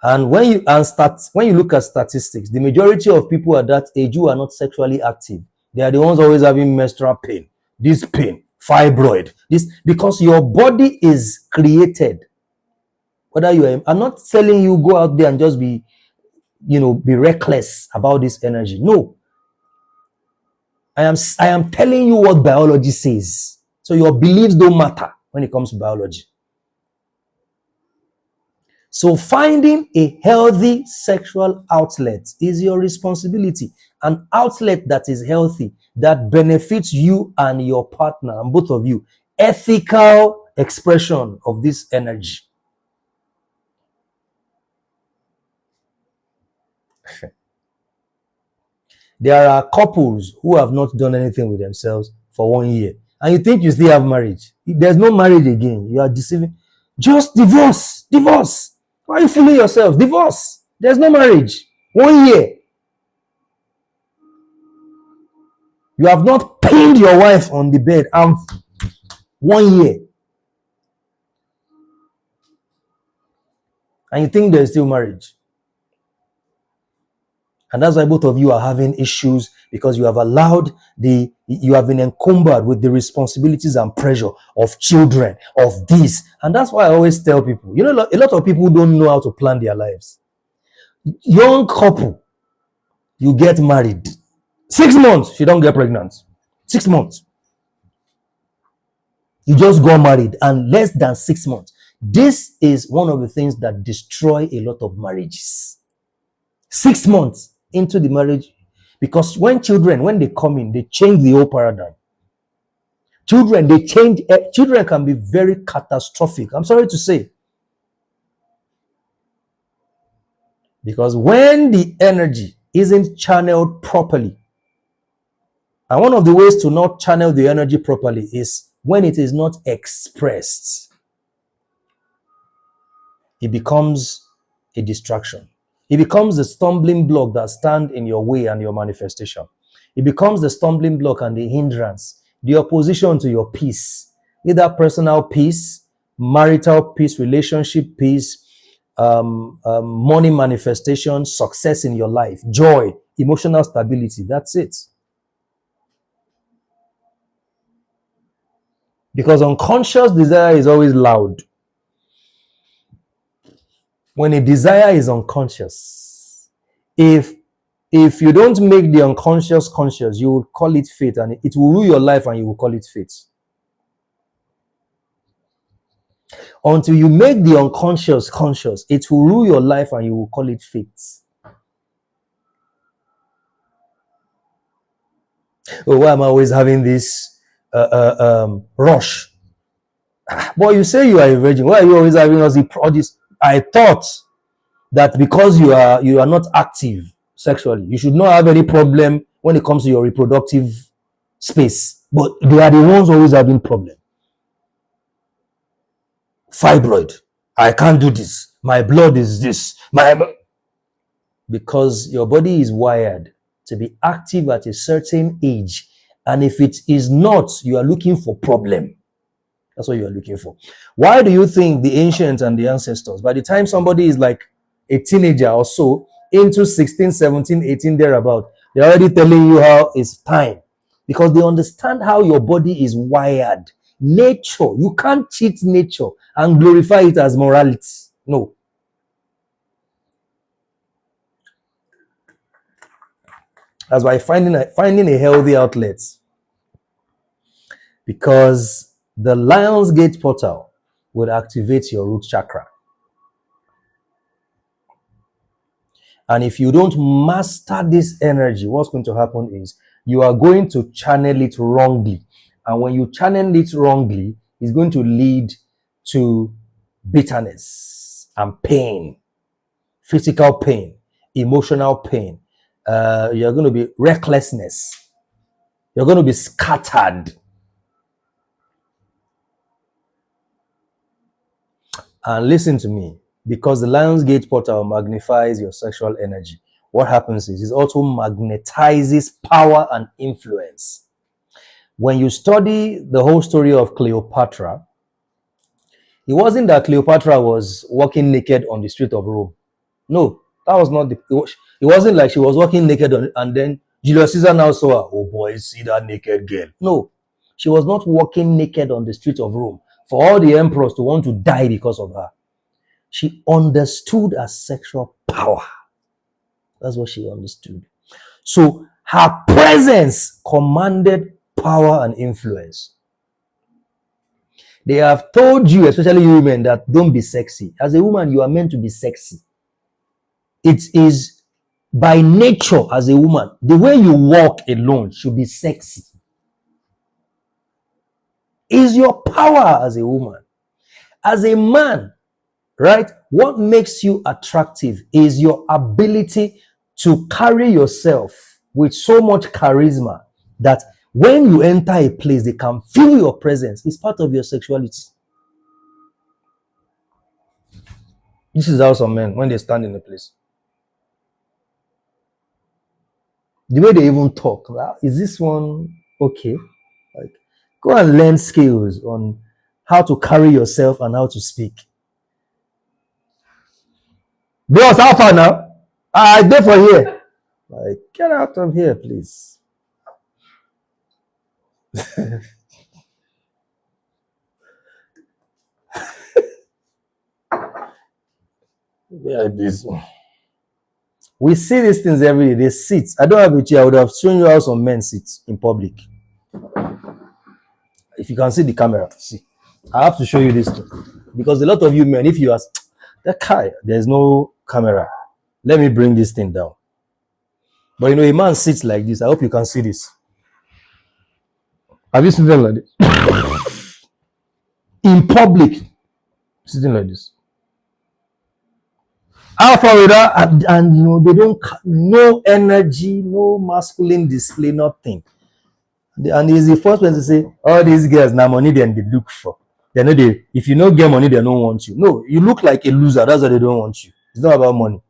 And when you look at statistics, the majority of people at that age who are not sexually active, they are the ones always having menstrual pain, this pain, fibroid, this, because your body is created. Whether you are, I'm not telling you go out there and just be reckless about this energy. No. I am telling you what biology says. So your beliefs don't matter when it comes to biology. So finding a healthy sexual outlet is your responsibility. An outlet that is healthy, that benefits you and your partner, and both of you. Ethical expression of this energy. There are couples who have not done anything with themselves for 1 year. And you think you still have marriage. There's no marriage again. You are deceiving. Just divorce. Divorce. Why are you fooling yourself? Divorce. There's no marriage. 1 year. You have not pinned your wife on the bed. 1 year. And you think there's still marriage. And that's why both of you are having issues, because you have you have been encumbered with the responsibilities and pressure of children, of this. And that's why I always tell people, a lot of people don't know how to plan their lives. Young couple, you get married. 6 months, she don't get pregnant. 6 months. You just got married, and less than 6 months. This is one of the things that destroy a lot of marriages. 6 months into the marriage, because when they come in, they change the whole paradigm. Children can be very catastrophic. I'm sorry to say. Because when the energy isn't channeled properly, and one of the ways to not channel the energy properly is when it is not expressed, it becomes a distraction. It becomes the stumbling block that stands in your way and your manifestation. It becomes the stumbling block and the hindrance, the opposition to your peace, either personal peace, marital peace, relationship peace, money manifestation, success in your life, joy, emotional stability. That's it. Because unconscious desire is always loud. When a desire is unconscious, if you don't make the unconscious conscious, you will call it fate, and it will rule your life, and you will call it fate. Until you make the unconscious conscious, it will rule your life, and you will call it fate. Oh, why am I always having this rush? Boy, you say you are a virgin. Why are you always having all this? I thought that because you are not active sexually, you should not have any problem when it comes to your reproductive space. But they are the ones always having problem. Fibroid. I can't do this. My blood is this. Because your body is wired to be active at a certain age. And if it is not, you are looking for problem. That's what you are looking for. Why do you think the ancients and the ancestors, by the time somebody is like a teenager or so, into 16, 17, 18, thereabout, they're already telling you how it's time? Because they understand how your body is wired. Nature, you can't cheat nature and glorify it as morality. No. That's why finding a healthy outlet. Because the Lion's Gate portal would activate your root chakra. And if you don't master this energy, what's going to happen is you are going to channel it wrongly. And when you channel it wrongly, it's going to lead to bitterness and pain, physical pain, emotional pain. You're going to be recklessness. You're going to be scattered. And listen to me, because the Lion's Gate portal magnifies your sexual energy. What happens is it also magnetizes power and influence. When you study the whole story of Cleopatra, it wasn't that Cleopatra was walking naked on the street of Rome. No, that was not the. It wasn't like she was walking naked and then Julius Caesar now saw her. Oh boy, see that naked girl. No, she was not walking naked on the street of Rome for all the emperors to want to die because of her. She understood her sexual power. That's what she understood. So her presence commanded power and influence. They have told you, especially you women, that don't be sexy. As a woman, you are meant to be sexy. It is by nature as a woman. The way you walk alone should be sexy. Is your power as a woman. As a man, right? What makes you attractive is your ability to carry yourself with so much charisma that when you enter a place, they can feel your presence. It's part of your sexuality. This is how some men, when they stand in a place, the way they even talk, is this one okay? Like, go and learn skills on how to carry yourself and how to speak. Boss, how far now? I there for here. Like, get out of here, please. Yeah, this. We see these things every day. They sit. I don't have a chair. I would have shown you how some men sit in public. If you can see the camera, see. I have to show you this too. Because a lot of you men, if you ask, that guy, there's no camera. Let me bring this thing down. But you know, a man sits like this. I hope you can see this. Have you seen them like this? In public, sitting like this. How far with that? And you know, they don't, no energy, no masculine display, nothing. And he's the first person to say, all these girls now money they look for. They know if you don't get money, they don't want you. No, you look like a loser. That's why they don't want you. It's not about money.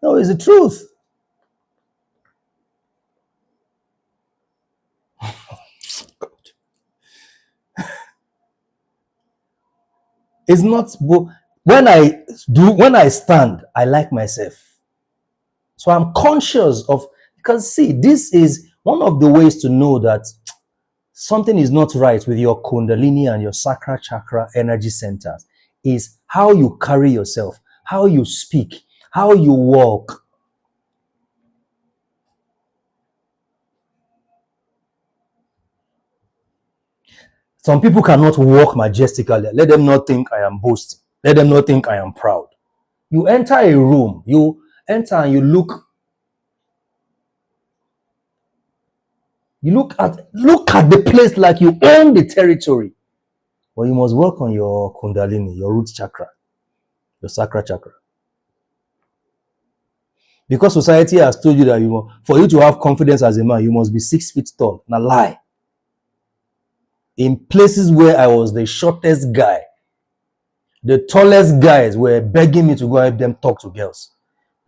No, it's the truth. It's not. When I stand, I like myself. So I'm conscious of, because see, this is one of the ways to know that something is not right with your kundalini and your sacral chakra energy centers is how you carry yourself, how you speak, how you walk. Some people cannot walk majestically. Let them not think I am boasting. Let them not think I am proud. You enter a room, you enter and look at the place like you own the territory. But you must work on your kundalini, your root chakra, your sacral chakra. Because society has told you that for you to have confidence as a man, you must be 6 feet tall. Now lie. In places where I was the shortest guy, the tallest guys were begging me to go help them talk to girls.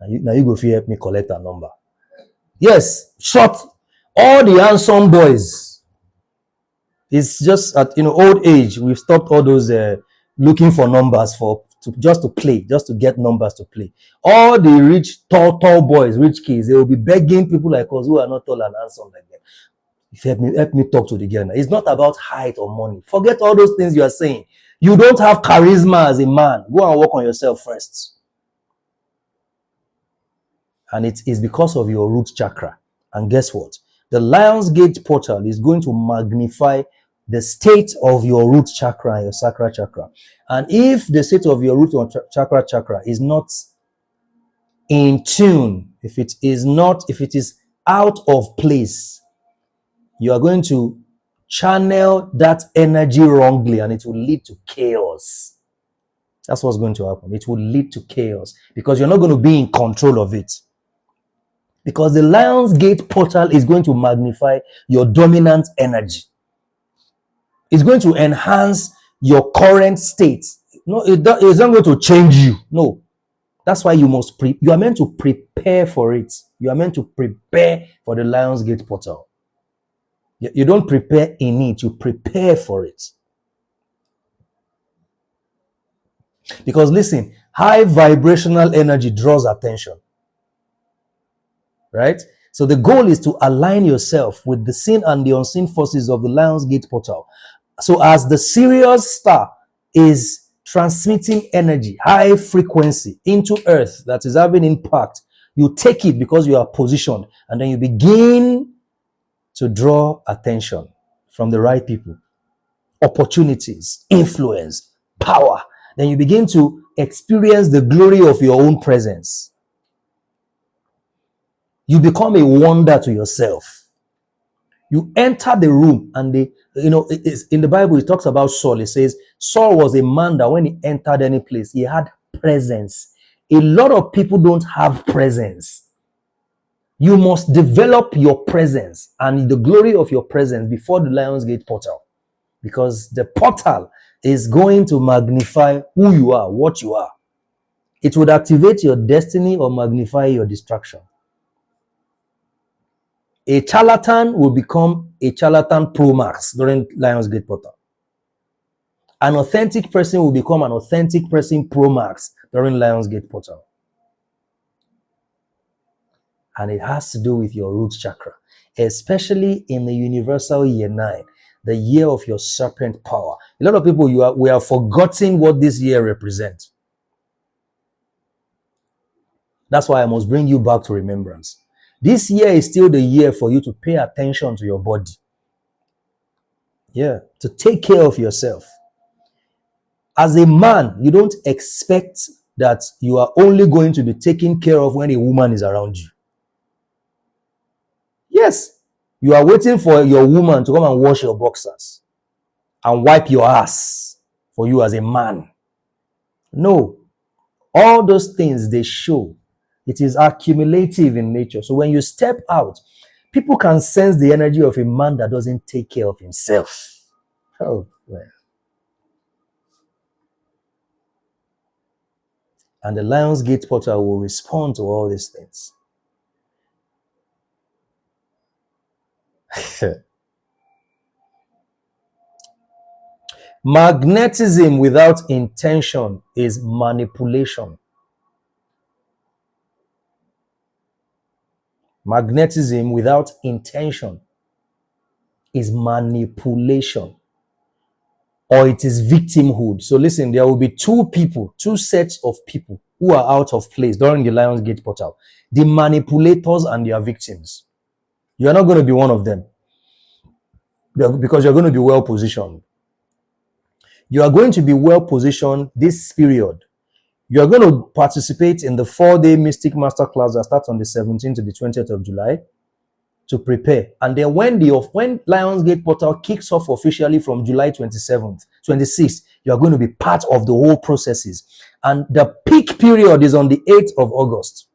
Now you go help me collect a number. Yes, short. All the handsome boys. It's just at old age we've stopped all those looking for numbers just to play, just to get numbers to play. All the rich tall boys, rich kids, they will be begging people like us who are not tall and handsome like them. If you help me talk to the girl. It's not about height or money. Forget all those things you are saying. You don't have charisma as a man. Go and work on yourself first. And it is because of your root chakra. And guess what? The Lion's Gate portal is going to magnify the state of your root chakra and your sacral chakra. And if the state of your root chakra is not in tune, if it is out of place, you are going to channel that energy wrongly and it will lead to chaos. That's what's going to happen. It will lead to chaos because you're not going to be in control of it. Because the Lion's Gate portal is going to magnify your dominant energy. It's going to enhance your current state. No, it's not going to change you. No. That's why you are meant to prepare for it. You are meant to prepare for the Lion's Gate portal. You don't prepare in it, you prepare for it. Because listen, high vibrational energy draws attention. Right? So the goal is to align yourself with the seen and the unseen forces of the Lion's Gate portal. So as the Sirius star is transmitting energy, high frequency into Earth that is having impact, you take it because you are positioned and then you begin to draw attention from the right people, opportunities, influence, power. Then you begin to experience the glory of your own presence. You become a wonder to yourself. You enter the room and it's in the Bible, it talks about Saul. It says Saul was a man that when he entered any place, he had presence. A lot of people don't have presence. You must develop your presence and the glory of your presence before the Lion's Gate portal. Because the portal is going to magnify who you are, what you are. It would activate your destiny or magnify your distraction. A charlatan will become a charlatan pro max during Lion's Gate portal. An authentic person will become an authentic person pro max during Lion's Gate portal. And it has to do with your root chakra, especially in the universal year 9, the year of your serpent power. A lot of people, we are forgetting what this year represents. That's why I must bring you back to remembrance. This year is still the year for you to pay attention to your body. Yeah, to take care of yourself. As a man, you don't expect that you are only going to be taken care of when a woman is around you. Yes, you are waiting for your woman to come and wash your boxers and wipe your ass for you as a man. No, all those things they show. It is accumulative in nature. So when you step out, people can sense the energy of a man that doesn't take care of himself. Oh, well. And the Lion's Gate portal will respond to all these things. Magnetism without intention is manipulation. Magnetism without intention is manipulation, or it is victimhood. So listen, there will be two sets of people who are out of place during the Lions Gate portal: the manipulators and their victims. You are not going to be one of them, because you're going to be well positioned. You are going to be well positioned this period. You are going to participate in the 4-day Mystic Masterclass that starts on the 17th to the 20th of July to prepare. And then when Lionsgate Portal kicks off officially from July 27th, 26th, you are going to be part of the whole processes. And the peak period is on the 8th of August.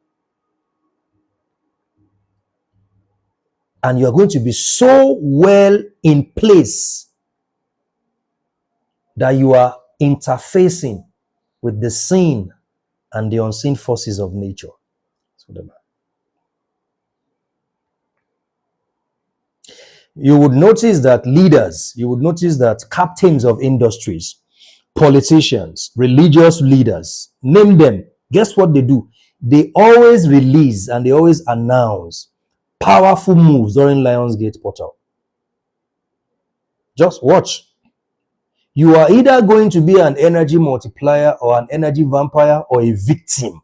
And you are going to be so well in place that you are interfacing with the seen and the unseen forces of nature. You would notice that leaders, you would notice that captains of industries, politicians, religious leaders, name them, guess what they do? They always release and they always announce powerful moves during Lionsgate Portal. Just watch. You are either going to be an energy multiplier or an energy vampire or a victim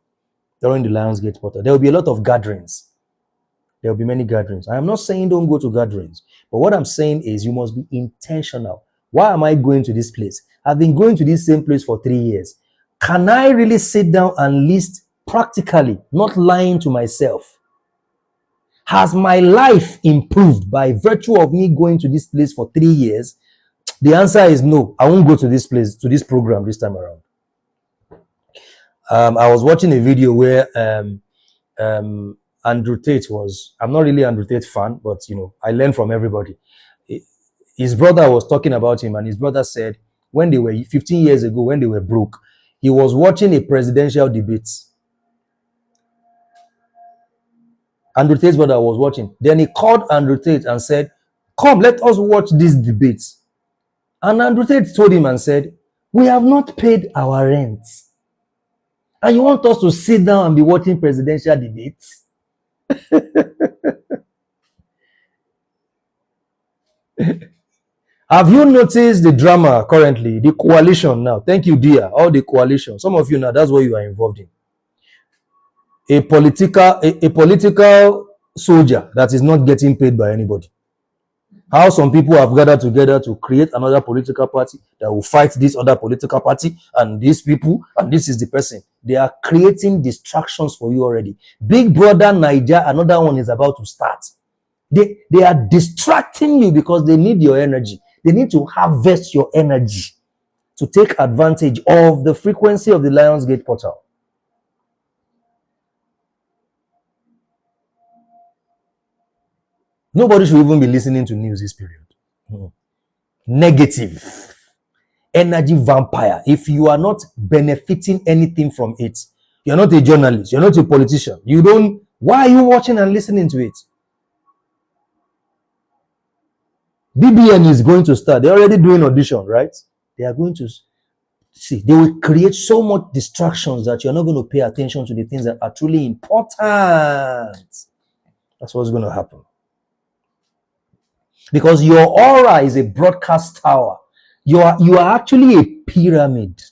during the Lionsgate Portal. There will be a lot of gatherings. There will be many gatherings. I am not saying don't go to gatherings, but what I'm saying is you must be intentional. Why am I going to this place? I've been going to this same place for 3 years. Can I really sit down and list practically, not lying to myself? Has my life improved by virtue of me going to this place for 3 years? The answer is no. I won't go to this place, to this program this time around. I was watching a video where Andrew Tate was, I'm not really Andrew Tate fan, but you know, I learned from everybody. His brother was talking about him, and his brother said when they were 15 years ago, when they were broke, he was watching a presidential debate. Andrew Tate's brother was watching. Then he called Andrew Tate and said, "Come, let us watch this debate." And Andrew Tate told him and said, "We have not paid our rent. And you want us to sit down and be watching presidential debates?" Have you noticed the drama currently? The coalition now. Thank you, dear. All the coalition. Some of you now, that's what you are involved in. A political soldier that is not getting paid by anybody. How some people have gathered together to create another political party that will fight this other political party and these people, and this is the person. They are creating distractions for you already. Big Brother Niger, another one is about to start. They are distracting you because they need your energy. They need to harvest your energy to take advantage of the frequency of the Lionsgate Portal. Nobody should even be listening to news this period. Negative. Energy vampire. If you are not benefiting anything from it, you're not a journalist, you're not a politician. Why are you watching and listening to it? BBN is going to start. They're already doing audition, right? They are going to see. They will create so much distractions that you're not going to pay attention to the things that are truly important. That's what's going to happen. Because your aura is a broadcast tower. You are actually a pyramid.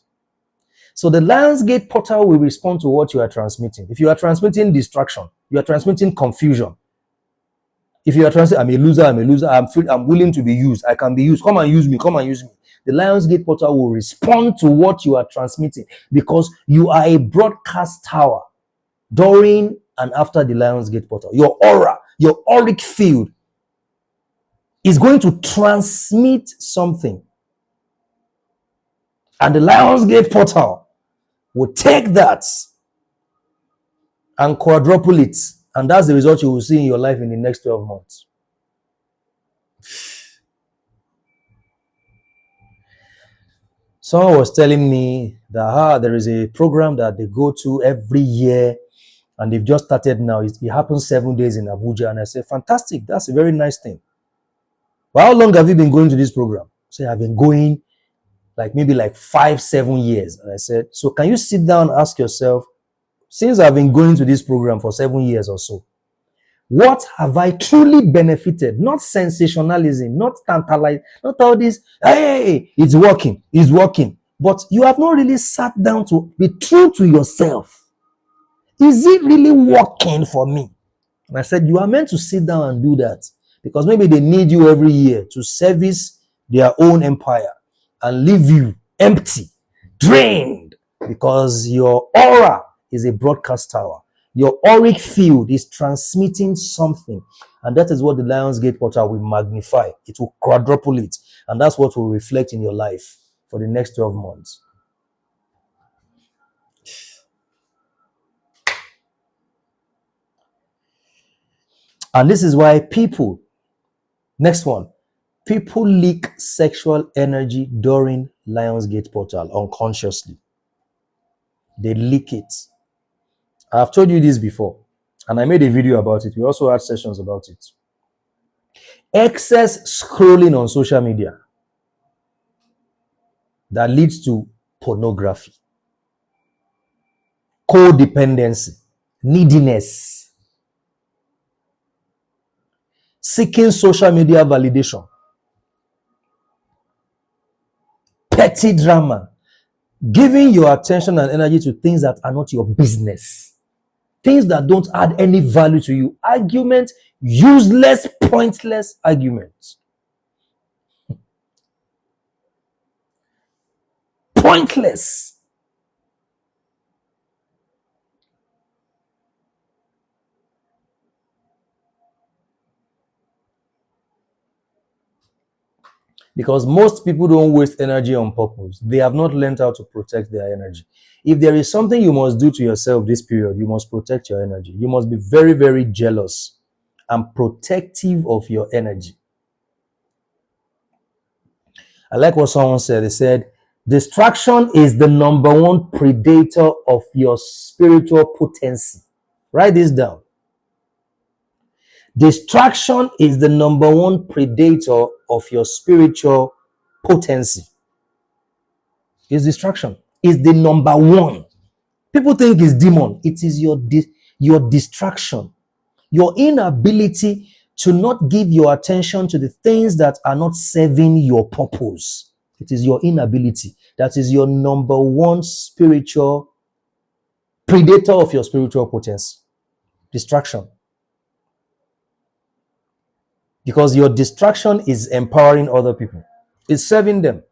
So the Lionsgate Portal will respond to what you are transmitting. If you are transmitting distraction, you are transmitting confusion. If you are transmitting, I'm a loser, I'm willing to be used, I can be used, come and use me. The Lionsgate Portal will respond to what you are transmitting because you are a broadcast tower during and after the Lionsgate Portal. Your aura, your auric field is going to transmit something. And the Lionsgate Portal will take that and quadruple it. And that's the result you will see in your life in the next 12 months. Someone was telling me that there is a program that they go to every year and they've just started now. It happens 7 days in Abuja. And I said, fantastic. That's a very nice thing. But how long have you been going to this program? Say, I've been going like maybe like 5-7 years. And I said, so can you sit down and ask yourself, since I've been going to this program for 7 years or so, what have I truly benefited? Not sensationalism, not tantalize, not all this, hey, it's working. But you have not really sat down to be true to yourself. Is it really working for me? And I said, you are meant to sit down and do that, because maybe they need you every year to service their own empire and leave you empty, drained, because your aura is a broadcast tower. Your auric field is transmitting something, and that is what the Lionsgate portal will magnify. It will quadruple it, and that's what will reflect in your life for the next 12 months. And this is why people, next one, people leak sexual energy during Lionsgate portal unconsciously. They leak it. I've told you this before, and I made a video about it. We also had sessions about it. Excess scrolling on social media that leads to pornography, codependency, neediness, seeking social media validation, petty drama, giving your attention and energy to things that are not your business, things that don't add any value to you, arguments, useless, pointless arguments. Pointless. Because most people don't waste energy on purpose. They have not learned how to protect their energy. If there is something you must do to yourself this period, you must protect your energy. You must be very, very jealous and protective of your energy. I like what someone said. They said, distraction is the number one predator of your spiritual potency. Write this down. Distraction is the number one predator of your spiritual potency. Is distraction. Is the number one. People think it's demon. It is your distraction. Your inability to not give your attention to the things that are not serving your purpose. It is your inability. That is your number one spiritual predator of your spiritual potency. Distraction. Because your distraction is empowering other people. It's serving them.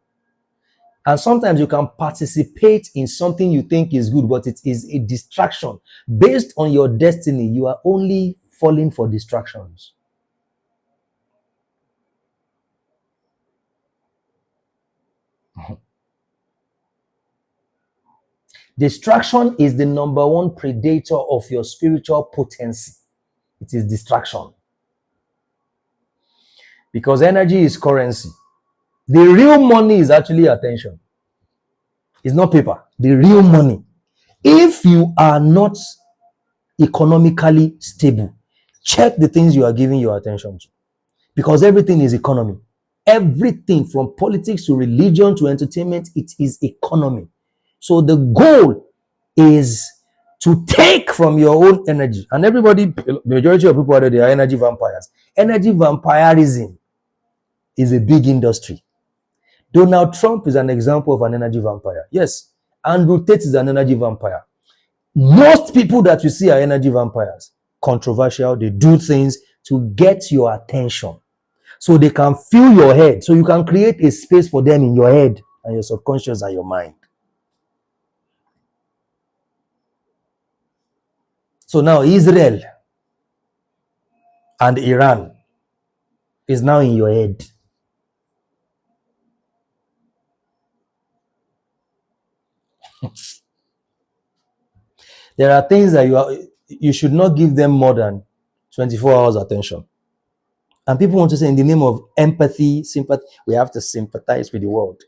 And sometimes you can participate in something you think is good, but it is a distraction. Based on your destiny, you are only falling for distractions. Distraction is the number one predator of your spiritual potency. It is distraction. Because energy is currency. The real money is actually attention. It's not paper. The real money. If you are not economically stable, check the things you are giving your attention to. Because everything is economy. Everything from politics to religion to entertainment, it is economy. So the goal is to take from your own energy. And everybody, the majority of people out there, they are energy vampires. Energy vampirism is a big industry. Donald Trump is an example of an energy vampire. Yes, Andrew Tate is an energy vampire. Most people that you see are energy vampires. Controversial, they do things to get your attention. So they can fill your head. So you can create a space for them in your head and your subconscious and your mind. So now Israel and Iran is now in your head. There are things that you should not give them more than 24 hours attention. And people want to say, in the name of empathy, sympathy, we have to sympathize with the world.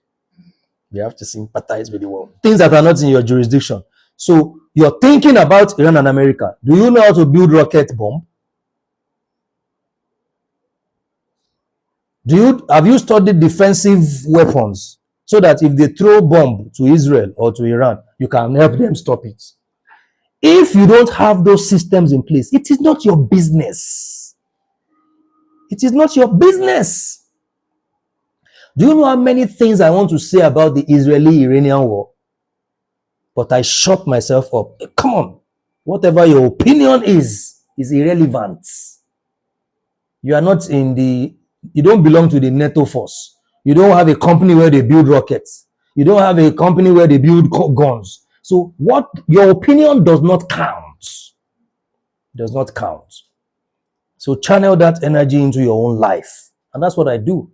We have to sympathize with the world. Things that are not in your jurisdiction. So you're thinking about Iran and America. Do you know how to build rocket bomb? Have you studied defensive weapons? so that if they throw bomb to Israel or to Iran, you can help them stop it. If you don't have those systems in place, it is not your business. It is not your business. Do you know how many things I want to say about the Israeli-Iranian war? But I shut myself up. Come on. Whatever your opinion is irrelevant. You are not you don't belong to the NATO force. You don't have a company where they build rockets. You don't have a company where they build guns. So what your opinion does not count. Does not count. So channel that energy into your own life. And that's what I do.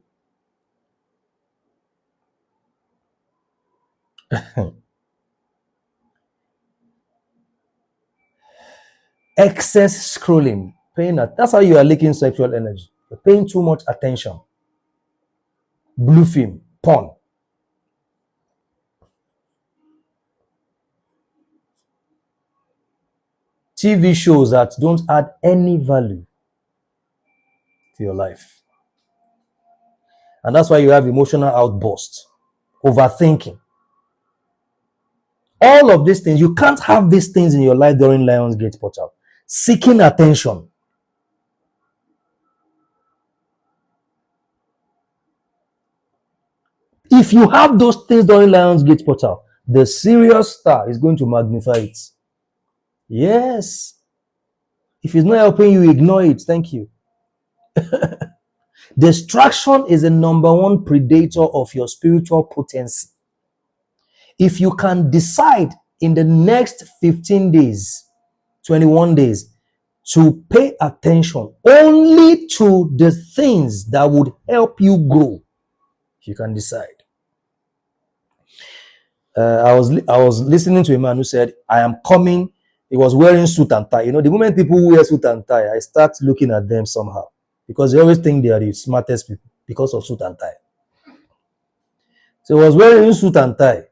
Excess scrolling. That's how you are leaking sexual energy. You're paying too much attention. Blue film, porn. TV shows that don't add any value to your life. And that's why you have emotional outbursts, overthinking. All of these things, you can't have these things in your life during Lionsgate portal. Seeking attention. If you have those things during Lionsgate portal, the serious star is going to magnify it. Yes. If it's not helping you, ignore it. Thank you. Distraction is the number one predator of your spiritual potency. If you can decide in the next 15 days, 21 days, to pay attention only to the things that would help you grow, you can decide. I was listening to a man who said, I am coming. He was wearing suit and tie. You know, the moment people wear suit and tie, I start looking at them somehow, because they always think they are the smartest people because of suit and tie. So he was wearing suit and tie,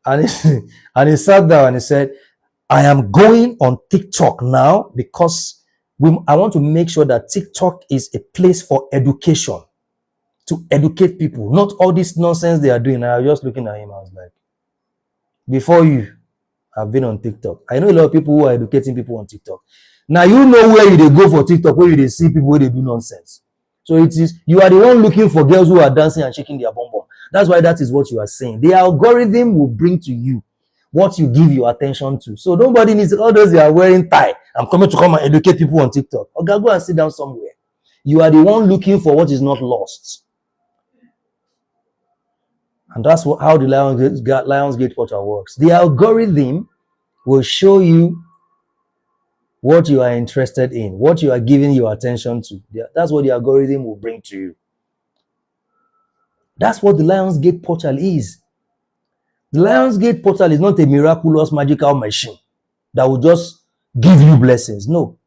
and he sat down and he said, I am going on TikTok now because I want to make sure that TikTok is a place for education, to educate people, not all this nonsense they are doing. And I was just looking at him. I was like, before you have been on TikTok, I know a lot of people who are educating people on TikTok. Now you know where they go for TikTok, where they see people where they do nonsense. So it is, you are the one looking for girls who are dancing and shaking their bum bum. That's why that is what you are saying. The algorithm will bring to you what you give your attention to. So nobody needs all those they are wearing tie. I'm coming to come and educate people on TikTok. Okay, go and sit down somewhere. You are the one looking for what is not lost. And that's how the Lionsgate portal works. The algorithm will show you what you are interested in, what you are giving your attention to. That's what the algorithm will bring to you. That's what the Lionsgate portal is. The Lionsgate portal is not a miraculous magical machine that will just give you blessings. No.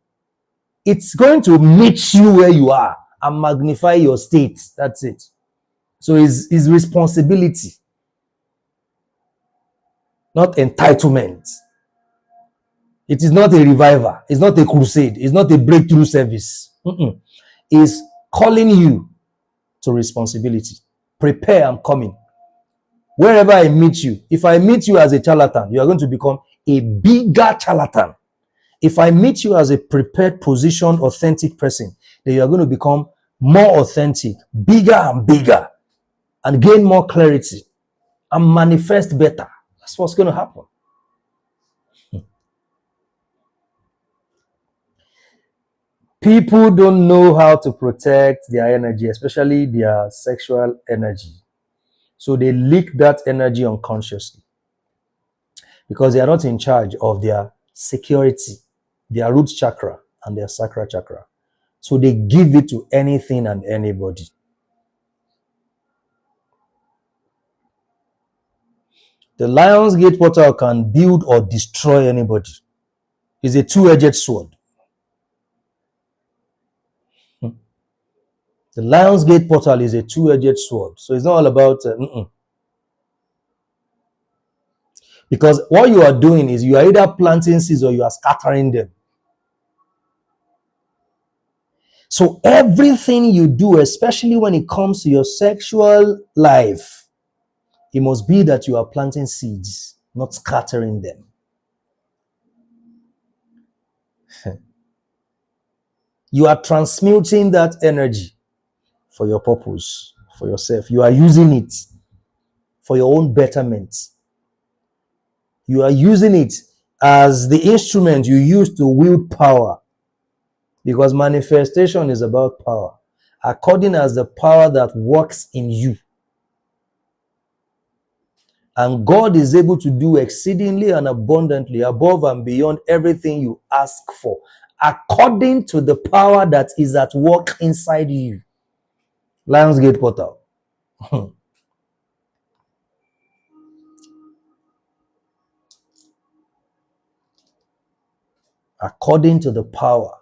It's going to meet you where you are and magnify your state. That's it. So it's responsibility, not entitlement. It is not a revival. It's not a crusade. It's not a breakthrough service. It's calling you to responsibility. Prepare, I'm coming. Wherever I meet you, if I meet you as a charlatan, you are going to become a bigger charlatan. If I meet you as a prepared, positioned, authentic person, then you are going to become more authentic, bigger and bigger, and gain more clarity and manifest better. That's what's going to happen. People don't know how to protect their energy, especially their sexual energy. So they leak that energy unconsciously because they are not in charge of their security, their root chakra and their sacral chakra. So they give it to anything and anybody. The Lionsgate portal can build or destroy anybody. It's a two-edged sword. The Lionsgate portal is a two-edged sword. So it's not all about... Because what you are doing is you are either planting seeds or you are scattering them. So everything you do, especially when it comes to your sexual life, It must be that you are planting seeds, not scattering them. You are transmuting that energy for your purpose, for yourself. You are using it for your own betterment. You are using it as the instrument you use to wield power, because manifestation is about power, according as the power that works in you. And God is able to do exceedingly and abundantly above and beyond everything you ask for, according to the power that is at work inside you. Lionsgate Portal. According to the power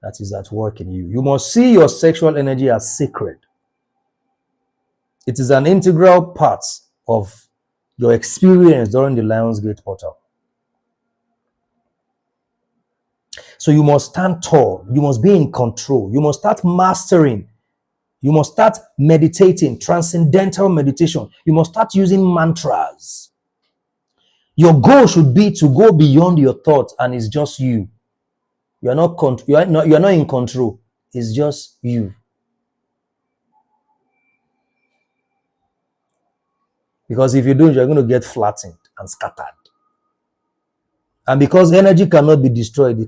that is at work in you. You must see your sexual energy as sacred. It is an integral part of your experience during the Lionsgate Portal. So you must stand tall. You must be in control. You must start mastering. You must start meditating, transcendental meditation. You must start using mantras. Your goal should be to go beyond your thoughts, and it's just you. You are not in control. It's just you. Because if you don't, you're going to get flattened and scattered. And because energy cannot be destroyed,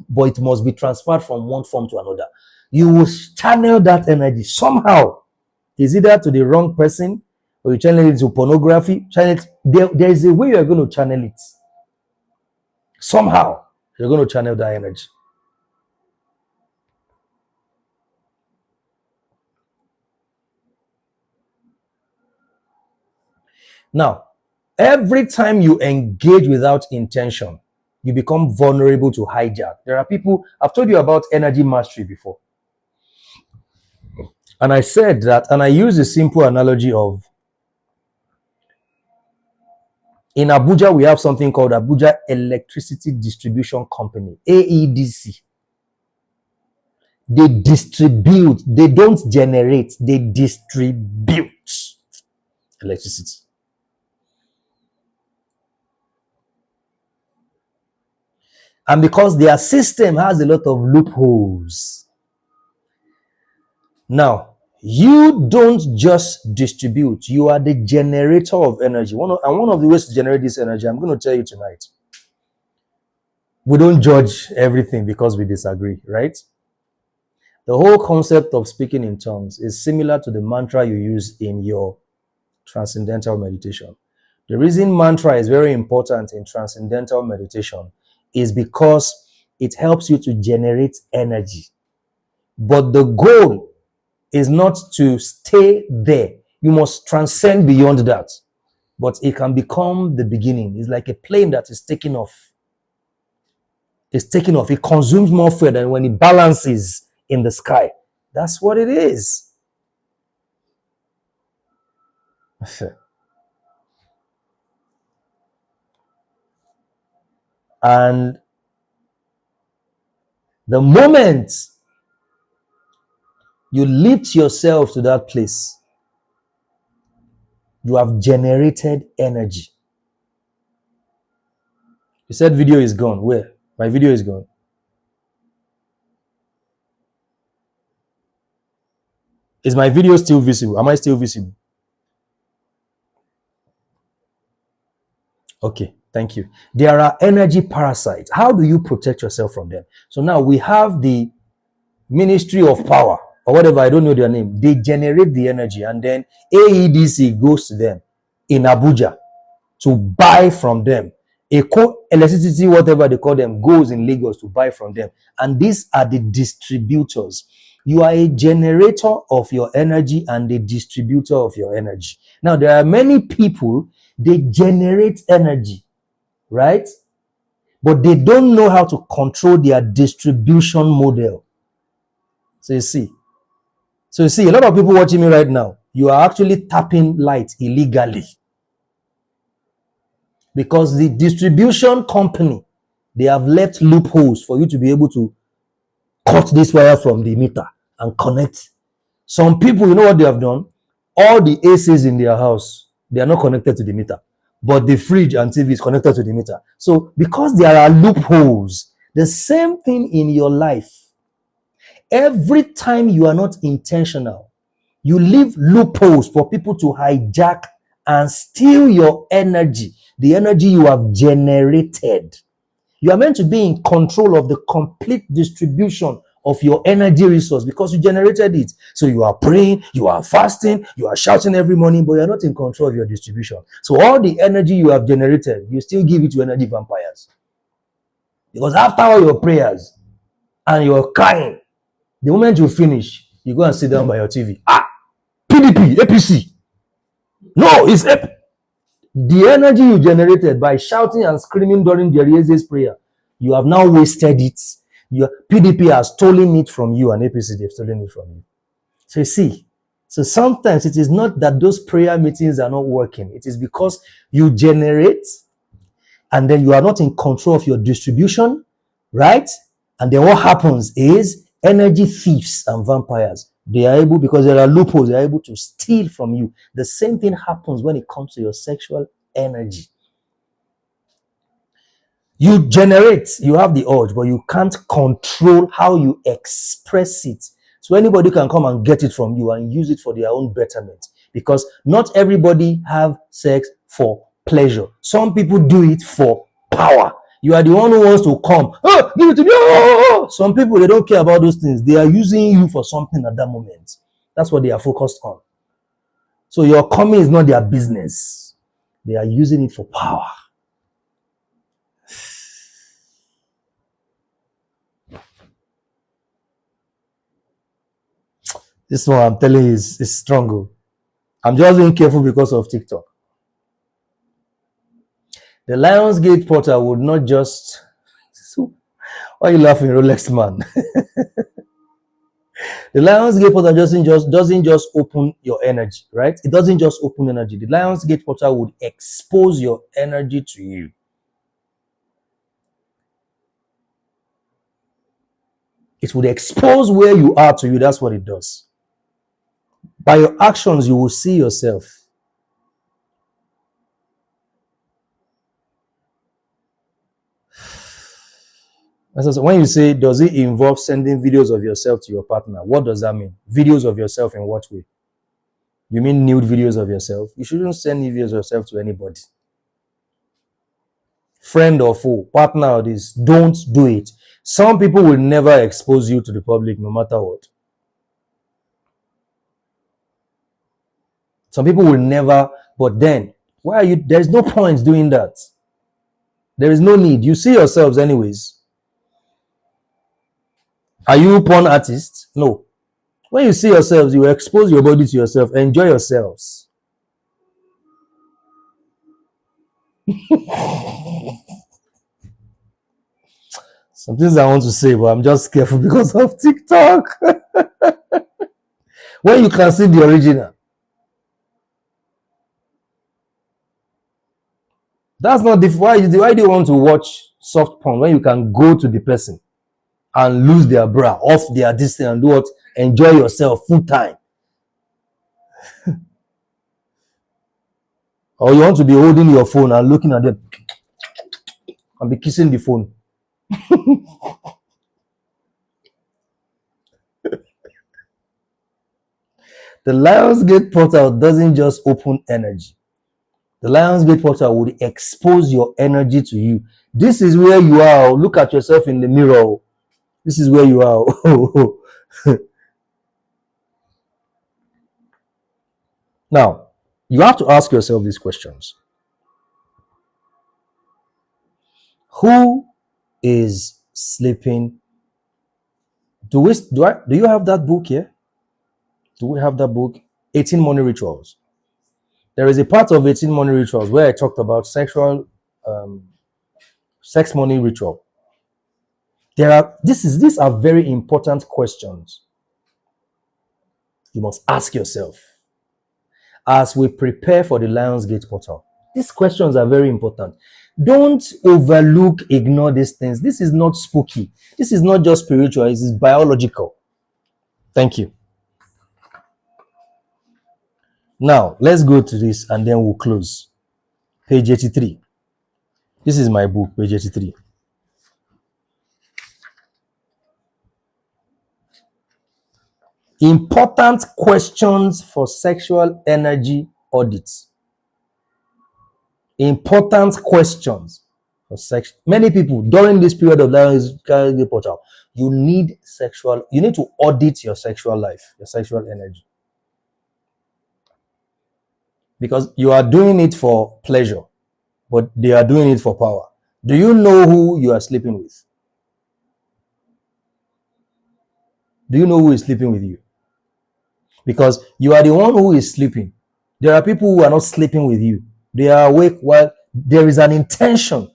but it must be transferred from one form to another. You will channel that energy somehow. Is either to the wrong person, or you channel it to pornography. Channel it. There is a way you're going to channel it. Somehow, you're going to channel that energy. Now, every time you engage without intention, you become vulnerable to hijack. There are people, I've told you about energy mastery before. And I said that, and I use a simple analogy of, in Abuja, we have something called Abuja Electricity Distribution Company, AEDC. They distribute, they don't generate, they distribute electricity. And because their system has a lot of loopholes. Now, you don't just distribute, you are the generator of energy. One of the ways to generate this energy, I'm going to tell you tonight. We don't judge everything because we disagree, right? The whole concept of speaking in tongues is similar to the mantra you use in your transcendental meditation. The reason mantra is very important in transcendental meditation is because it helps you to generate energy. But the goal is not to stay there. You must transcend beyond that. But it can become the beginning. It's like a plane that is taking off. It's taking off. It consumes more fuel than when it balances in the sky. That's what it is. And the moment you lift yourself to that place, you have generated energy. You said video is gone. Where? My video is gone. Is my video still visible? Am I still visible? Okay, thank you. There are energy parasites. How do you protect yourself from them? So now we have the Ministry of Power, or whatever, I don't know their name. They generate the energy, and then AEDC goes to them in Abuja to buy from them. Electricity, whatever they call them, goes in Lagos to buy from them. And these are the distributors. You are a generator of your energy and a distributor of your energy. Now, there are many people, they generate energy, right? But they don't know how to control their distribution model. So you see, a lot of people watching me right now, you are actually tapping light illegally. Because the distribution company, they have left loopholes for you to be able to cut this wire from the meter and connect. Some people, you know what they have done? All the ACs in their house, They are not connected to the meter. But the fridge and TV is connected to the meter. So because there are loopholes, the same thing in your life. Every time you are not intentional, you leave loopholes for people to hijack and steal your energy, the energy you have generated. You are meant to be in control of the complete distribution of your energy resource because you generated it. So you are praying, you are fasting, you are shouting every morning, but you're not in control of your distribution. So all the energy you have generated, you still give it to energy vampires. Because after all your prayers and you're crying, the moment you finish, you go and sit down by your TV. PDP, APC. No, it's the energy you generated by shouting and screaming during the Riese's prayer. You have now wasted it. Your PDP has stolen it from you, and APC they've stolen it from you. So you see, so sometimes it is not that those prayer meetings are not working. It is because you generate, and then you are not in control of your distribution, right? And then what happens is energy thieves and vampires, they are able, because there are loopholes, they are able to steal from you. The same thing happens when it comes to your sexual energy. You generate, you have the urge, but you can't control how you express it. So anybody can come and get it from you and use it for their own betterment, because not everybody have sex for pleasure. Some people do it for power. You are the one who wants to come. Oh, give it to me. Oh. Some people, they don't care about those things. They are using you for something at that moment. That's what they are focused on. So your coming is not their business. They are using it for power. This one I'm telling you is strong. I'm just being careful because of TikTok. The Lionsgate portal would not just... Why are you laughing, Rolex man? The Lionsgate portal doesn't just open your energy, right? It doesn't just open energy. The Lionsgate portal would expose your energy to you. It would expose where you are to you. That's what it does. By your actions, you will see yourself. When you say, does it involve sending videos of yourself to your partner? What does that mean? Videos of yourself in what way? You mean nude videos of yourself? You shouldn't send videos of yourself to anybody. Friend or foe, partner or this, don't do it. Some people will never expose you to the public no matter what. Some people will never, but then, why are you, there's no point doing that. There is no need. You see yourselves anyways. Are you porn artists? No. When you see yourselves, you expose your body to yourself. Enjoy yourselves. Some things I want to say, but I'm just careful because of TikTok. When you can see the original. That's not the why do you want to watch soft porn when you can go to the person and lose their bra, off their distance, and do what? Enjoy yourself full time. Or you want to be holding your phone and looking at them and be kissing the phone. The Lionsgate portal doesn't just open energy. The Lionsgate portal would expose your energy to you. This is where you are. Look at yourself in the mirror. This is where you are. Now, you have to ask yourself these questions. Who is sleeping? Do you have that book here? Do we have that book? 18 Money Rituals. There is a part of 18 Money Rituals where I talked about sexual sex money ritual. These are very important questions you must ask yourself as we prepare for the Lionsgate portal. These questions are very important. Don't overlook, ignore these things. This is not spooky. This is not just spiritual. This is biological. Thank you. Now, let's go to this and then we'll close. Page 83. This is my book, page 83. Important questions for sexual energy audits. Important questions for sex. Many people during this period of life, you need to audit your sexual life, your sexual energy. Because you are doing it for pleasure, but they are doing it for power. Do you know who you are sleeping with? Do you know who is sleeping with you? Because you are the one who is sleeping. There are people who are not sleeping with you. They are awake while there is an intention.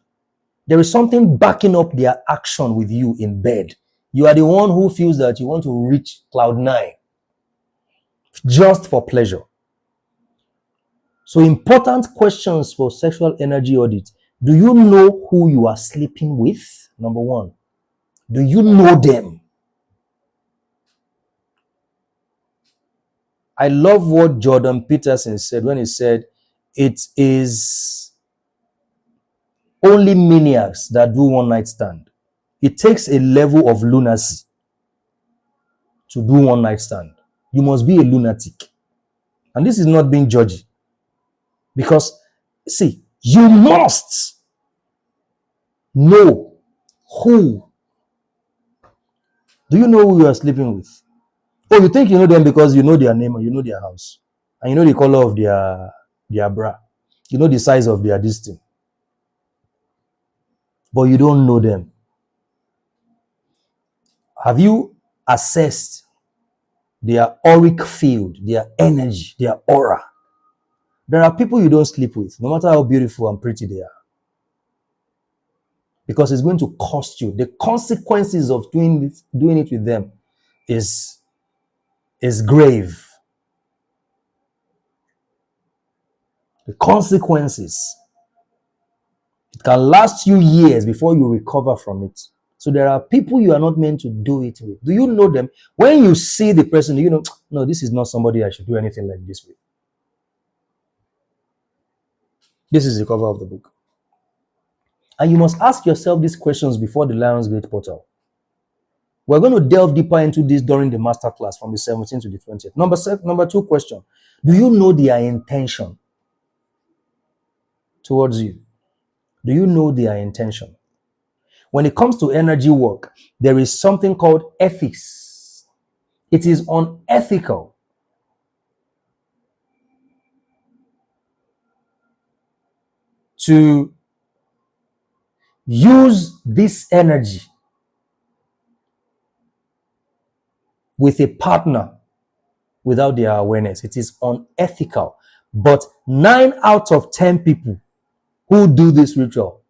There is something backing up their action with you in bed. You are the one who feels that you want to reach cloud 9 just for pleasure. So important questions for sexual energy audit. Do you know who you are sleeping with? Number one. Do you know them? I love what Jordan Peterson said when he said, it is only maniacs that do one night stand. It takes a level of lunacy to do one night stand. You must be a lunatic. And this is not being judgy. Because, see, you must know who. Do you know who you are sleeping with? Oh, you think you know them because you know their name or you know their house. And you know the color of their bra. You know the size of their distance. But you don't know them. Have you assessed their auric field, their energy, their aura? There are people you don't sleep with, no matter how beautiful and pretty they are. Because it's going to cost you. The consequences of doing it with them is grave. The consequences. It can last you years before you recover from it. So there are people you are not meant to do it with. Do you know them? When you see the person, you know, no, this is not somebody I should do anything like this with. This is the cover of the book. And you must ask yourself these questions before the Lions Gate portal. We're going to delve deeper into this during the masterclass from the 17th to the 20th. Number 2 question. Do you know their intention towards you? Do you know their intention? When it comes to energy work, there is something called ethics. It is unethical to use this energy with a partner without their awareness. It is unethical. But 9 out of 10 people who do this ritual,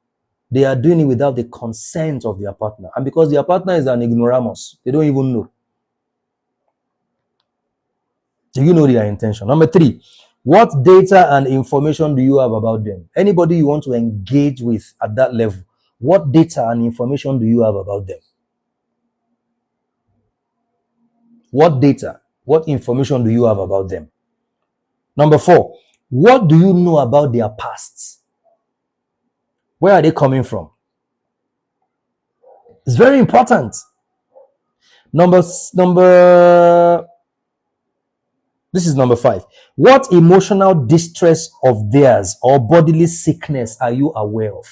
they are doing it without the consent of their partner. And because their partner is an ignoramus, they don't even know. Do you know their intention? Number 3, what data and information do you have about them? Anybody you want to engage with at that level, what data and information do you have about them? What data, what information do you have about them? Number 4, what do you know about their past? Where are they coming from? It's very important. This is number 5. What emotional distress of theirs or bodily sickness are you aware of?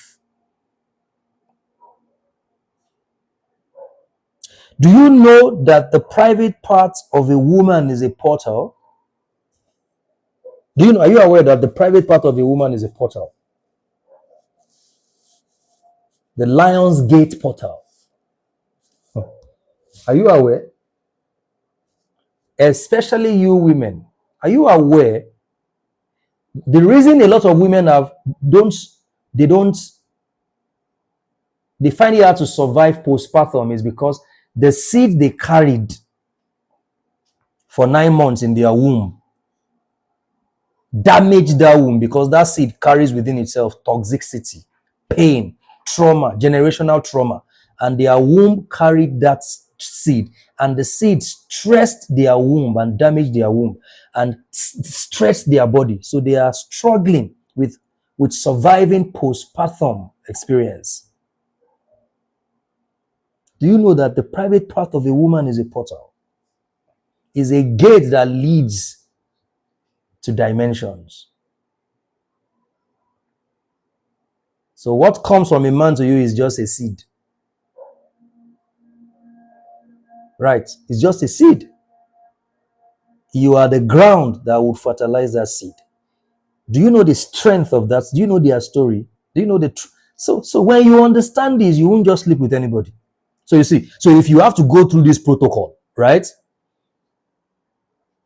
Do you know that the private part of a woman is a portal? Are you aware that the private part of a woman is a portal? The Lion's Gate portal. Are you aware? Especially you women. Are you aware? The reason a lot of women they find it hard to survive postpartum is because the seed they carried for 9 months in their womb damaged that womb, because that seed carries within itself toxicity, pain, trauma, generational trauma, and their womb carried that seed and the seed stressed their womb and damaged their womb and stressed their body. So they are struggling with surviving postpartum experience. Do you know that the private part of a woman is a portal? Is a gate that leads to dimensions. So what comes from a man to you is just a seed. Right? It's just a seed. You are the ground that would fertilize that seed. Do you know the strength of that? Do you know their story? Do you know the so when you understand this, you won't just sleep with anybody. So you see, so if you have to go through this protocol, right?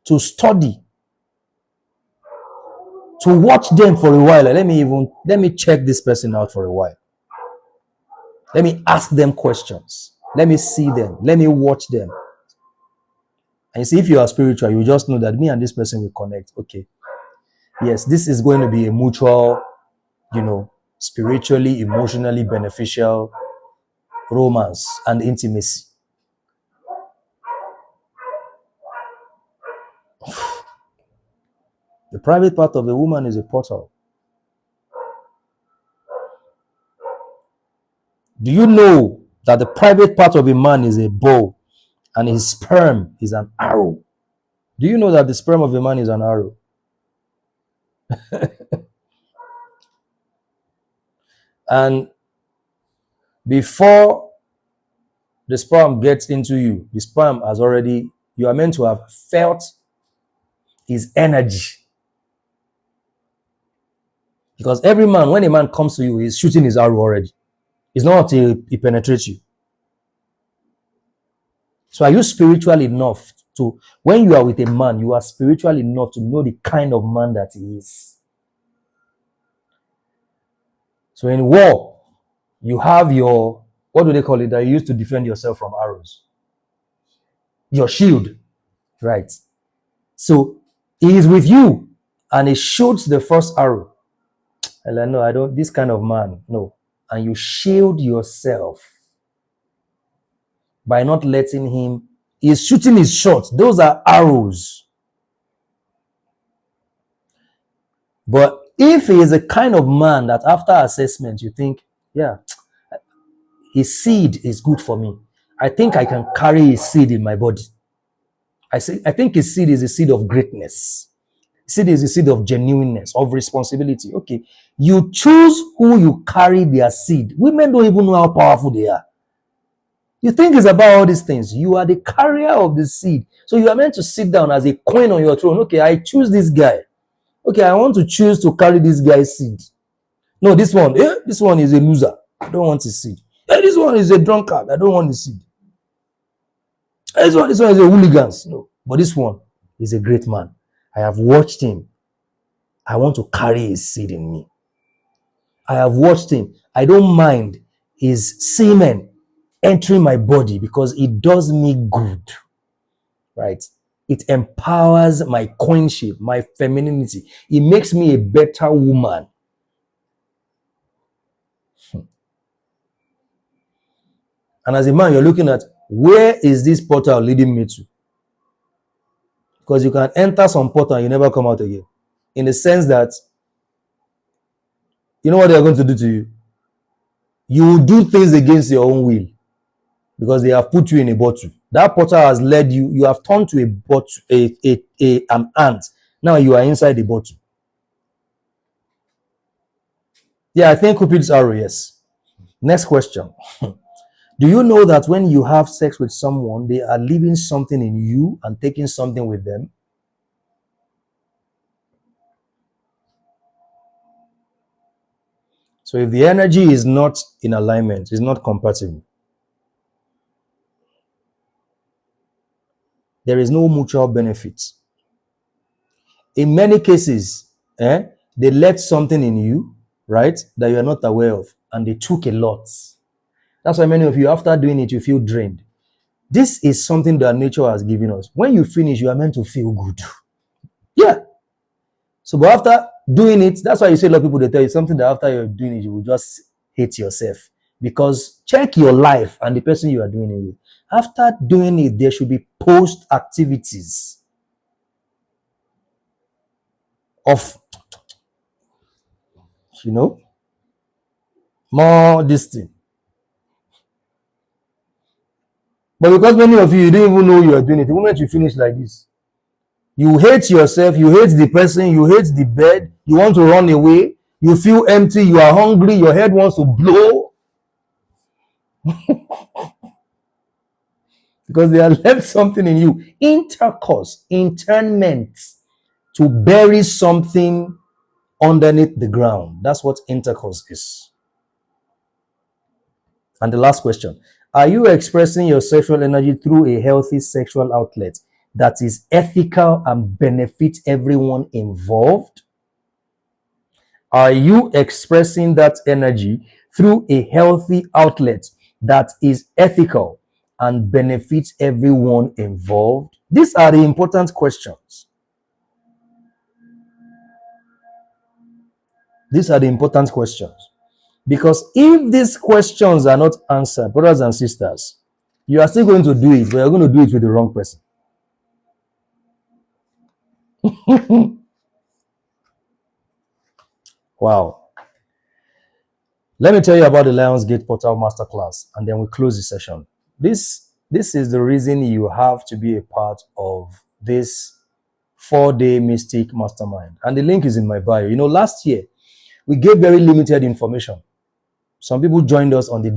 To study, to watch them for a while. Let me check this person out for a while. Let me ask them questions. Let me see them. Let me watch them. And you see, if you are spiritual, you just know that me and this person will connect. Okay. Yes, this is going to be a mutual, spiritually, emotionally beneficial romance and intimacy. The private part of a woman is a portal. Do you know that the private part of a man is a bow and his sperm is an arrow? Do you know that the sperm of a man is an arrow? And before the sperm gets into you, the sperm has already, you are meant to have felt his energy. Because every man, when a man comes to you, he's shooting his arrow already. It's not until he penetrates you. So are you spiritual enough to, when you are with a man, you are spiritual enough to know the kind of man that he is? So in war, you have your, what do they call it, that you use to defend yourself from arrows? Your shield, right? So he is with you and he shoots the first arrow. And like, no, I don't, this kind of man, no. And you shield yourself by not letting him, he's shooting his shot. Those are arrows. But if he is a kind of man that after assessment, you think, yeah, his seed is good for me. I think I can carry his seed in my body. I think his seed is a seed of greatness. Seed is a seed of genuineness, of responsibility. Okay, you choose who you carry their seed. Women don't even know how powerful they are. You think it's about all these things. You are the carrier of the seed. So you are meant to sit down as a queen on your throne. Okay, I choose this guy. Okay, I want to choose to carry this guy's seed. No, this one is a loser. I don't want his seed. This one is a drunkard. I don't want his seed. This one is a hooligan. No, but this one is a great man. I have watched him. I want to carry his seed in me. I have watched him. I don't mind his semen entering my body because it does me good. Right? It empowers my queenship, my femininity. It makes me a better woman. And as a man, you're looking at, where is this portal leading me to? Because you can enter some portal and you never come out again. In the sense that, you know what they're going to do to you? You will do things against your own will. Because they have put you in a bottle. That portal has led you, you have turned to a bottle, an ant. Now you are inside the bottle. Yeah, I think Cupid's arrow, yes. Next question. Do you know that when you have sex with someone, they are leaving something in you and taking something with them? So if the energy is not in alignment, is not compatible, there is no mutual benefit. In many cases, they left something in you, right, that you are not aware of, and they took a lot. That's why many of you, after doing it, you feel drained. This is something that nature has given us. When you finish, you are meant to feel good. Yeah. So, but after doing it, that's why you see a lot of people, they tell you something that after you're doing it, you will just hate yourself. Because check your life and the person you are doing it with. After doing it, there should be post activities of, more this thing. But because many of you don't even know you are doing it, the moment you finish like this, you hate yourself, you hate the person, you hate the bed, you want to run away, you feel empty, you are hungry, your head wants to blow. Because they have left something in you. Intercourse, internment, to bury something underneath the ground. That's what intercourse is. And the last question: are you expressing your sexual energy through a healthy sexual outlet that is ethical and benefits everyone involved? Are you expressing that energy through a healthy outlet that is ethical and benefits everyone involved? These are the important questions. These are the important questions. Because if these questions are not answered, brothers and sisters, you are still going to do it, but you're going to do it with the wrong person. Wow. Let me tell you about the Lionsgate Portal Masterclass, and then we close the session. This is the reason you have to be a part of this 4-day Mystic Mastermind. And the link is in my bio. Last year, we gave very limited information. Some people joined us on the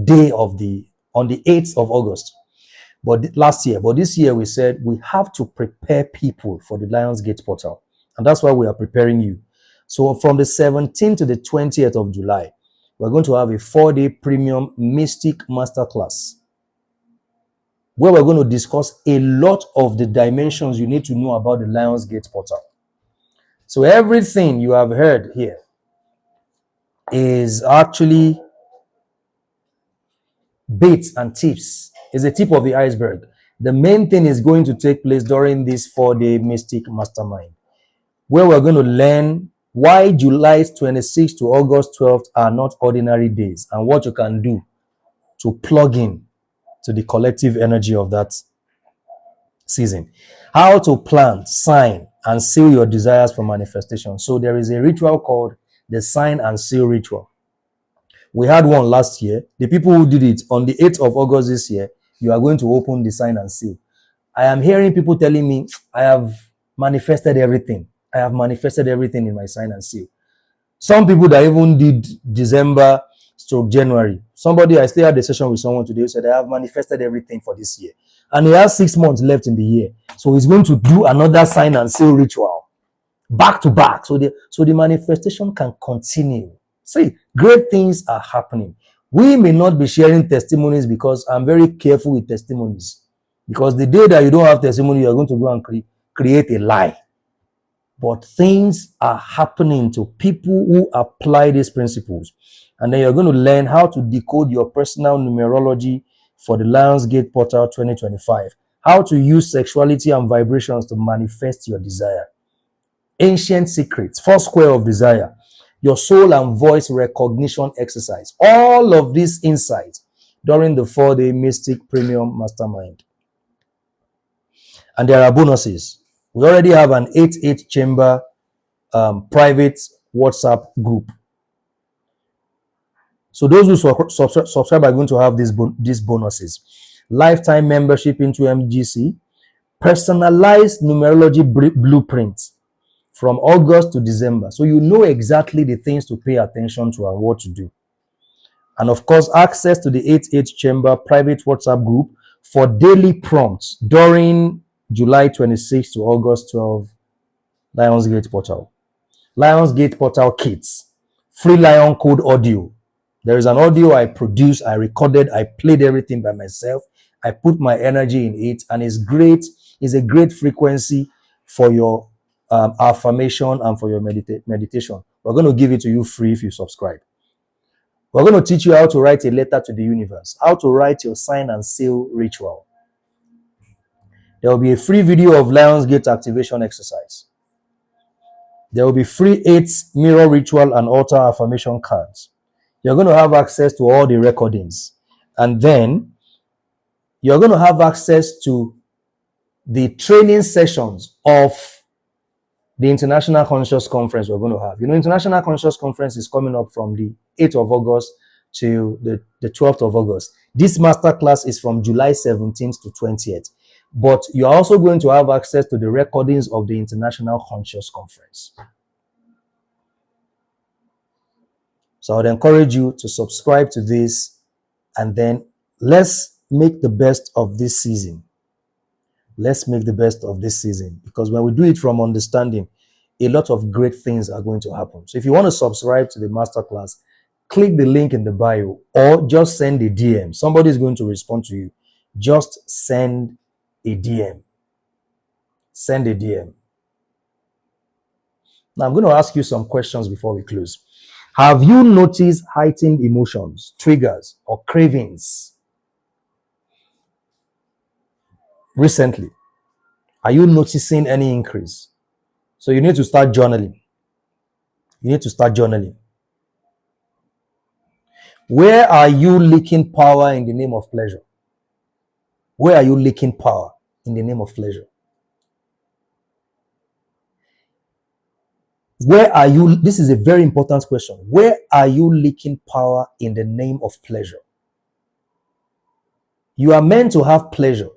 8th of August. But last year, but this year we said we have to prepare people for the Lionsgate Portal. And that's why we are preparing you. So from the 17th to the 20th of July, we're going to have a 4-day premium Mystic Masterclass, where we're going to discuss a lot of the dimensions you need to know about the Lionsgate Portal. So everything you have heard here is actually bits and tips. Is a tip of the iceberg. The main thing is going to take place during this 4-day Mystic Mastermind, where we're going to learn why July 26th to August 12th are not ordinary days, and what you can do to plug in to the collective energy of that season. How to plant, sign, and seal your desires for manifestation. So there is a ritual called the Sign and Seal Ritual. We had one last year. The people who did it on the 8th of August this year, you are going to open the Sign and Seal. I am hearing people telling me, I have manifested everything. I have manifested everything in my Sign and Seal. Some people that even did December / January. Somebody, I still had a session with someone today who said, I have manifested everything for this year. And he has 6 months left in the year. So he's going to do another Sign and Seal ritual back to back. So the manifestation can continue. See, great things are happening. We may not be sharing testimonies because I'm very careful with testimonies. Because the day that you don't have testimony, you're going to go and create a lie. But things are happening to people who apply these principles. And then you're going to learn how to decode your personal numerology for the Lionsgate Portal 2025. How to use sexuality and vibrations to manifest your desire. Ancient secrets, 4 square of desire. Your soul and voice recognition exercise. All of these insights during the 4-day Mystic Premium Mastermind. And there are bonuses. We already have an 8 chamber private WhatsApp group. So those who subscribe are going to have these bonuses. Lifetime membership into MGC. Personalized numerology blueprints from August to December. So you know exactly the things to pay attention to and what to do. And of course, access to the 8 chamber private WhatsApp group for daily prompts during July 26 to August 12 Lionsgate Portal. Lionsgate Portal Kits. Free Lion Code audio. There is an audio I produced, I recorded, I played everything by myself. I put my energy in it, and it's great. It's a great frequency for your affirmation and for your meditation. We're going to give it to you free if you subscribe. We're going to teach you how to write a letter to the universe, how to write your sign and seal ritual. There will be a free video of Lionsgate activation exercise. There will be free 8 mirror ritual and altar affirmation cards. You're going to have access to all the recordings. And then you're going to have access to the training sessions of the International Conscious Conference we're going to have. You know, International Conscious Conference is coming up from the 8th of August to the 12th of August. This masterclass is from July 17th to 20th. But you're also going to have access to the recordings of the International Conscious Conference. So I would encourage you to subscribe to this, and then let's make the best of this season. Let's make the best of this season, because when we do it from understanding, a lot of great things are going to happen. So if you want to subscribe to the masterclass, click the link in the bio or just send a DM. Somebody is going to respond to you. Just send a DM. Send a DM. Now I'm going to ask you some questions before we close. Have you noticed heightened emotions, triggers, or cravings recently? Are you noticing any increase? So you need to start journaling. You need to start journaling. Where are you leaking power in the name of pleasure? Where are you leaking power in the name of pleasure? Where are you? This is a very important question. Where are you leaking power in the name of pleasure? You are meant to have pleasure.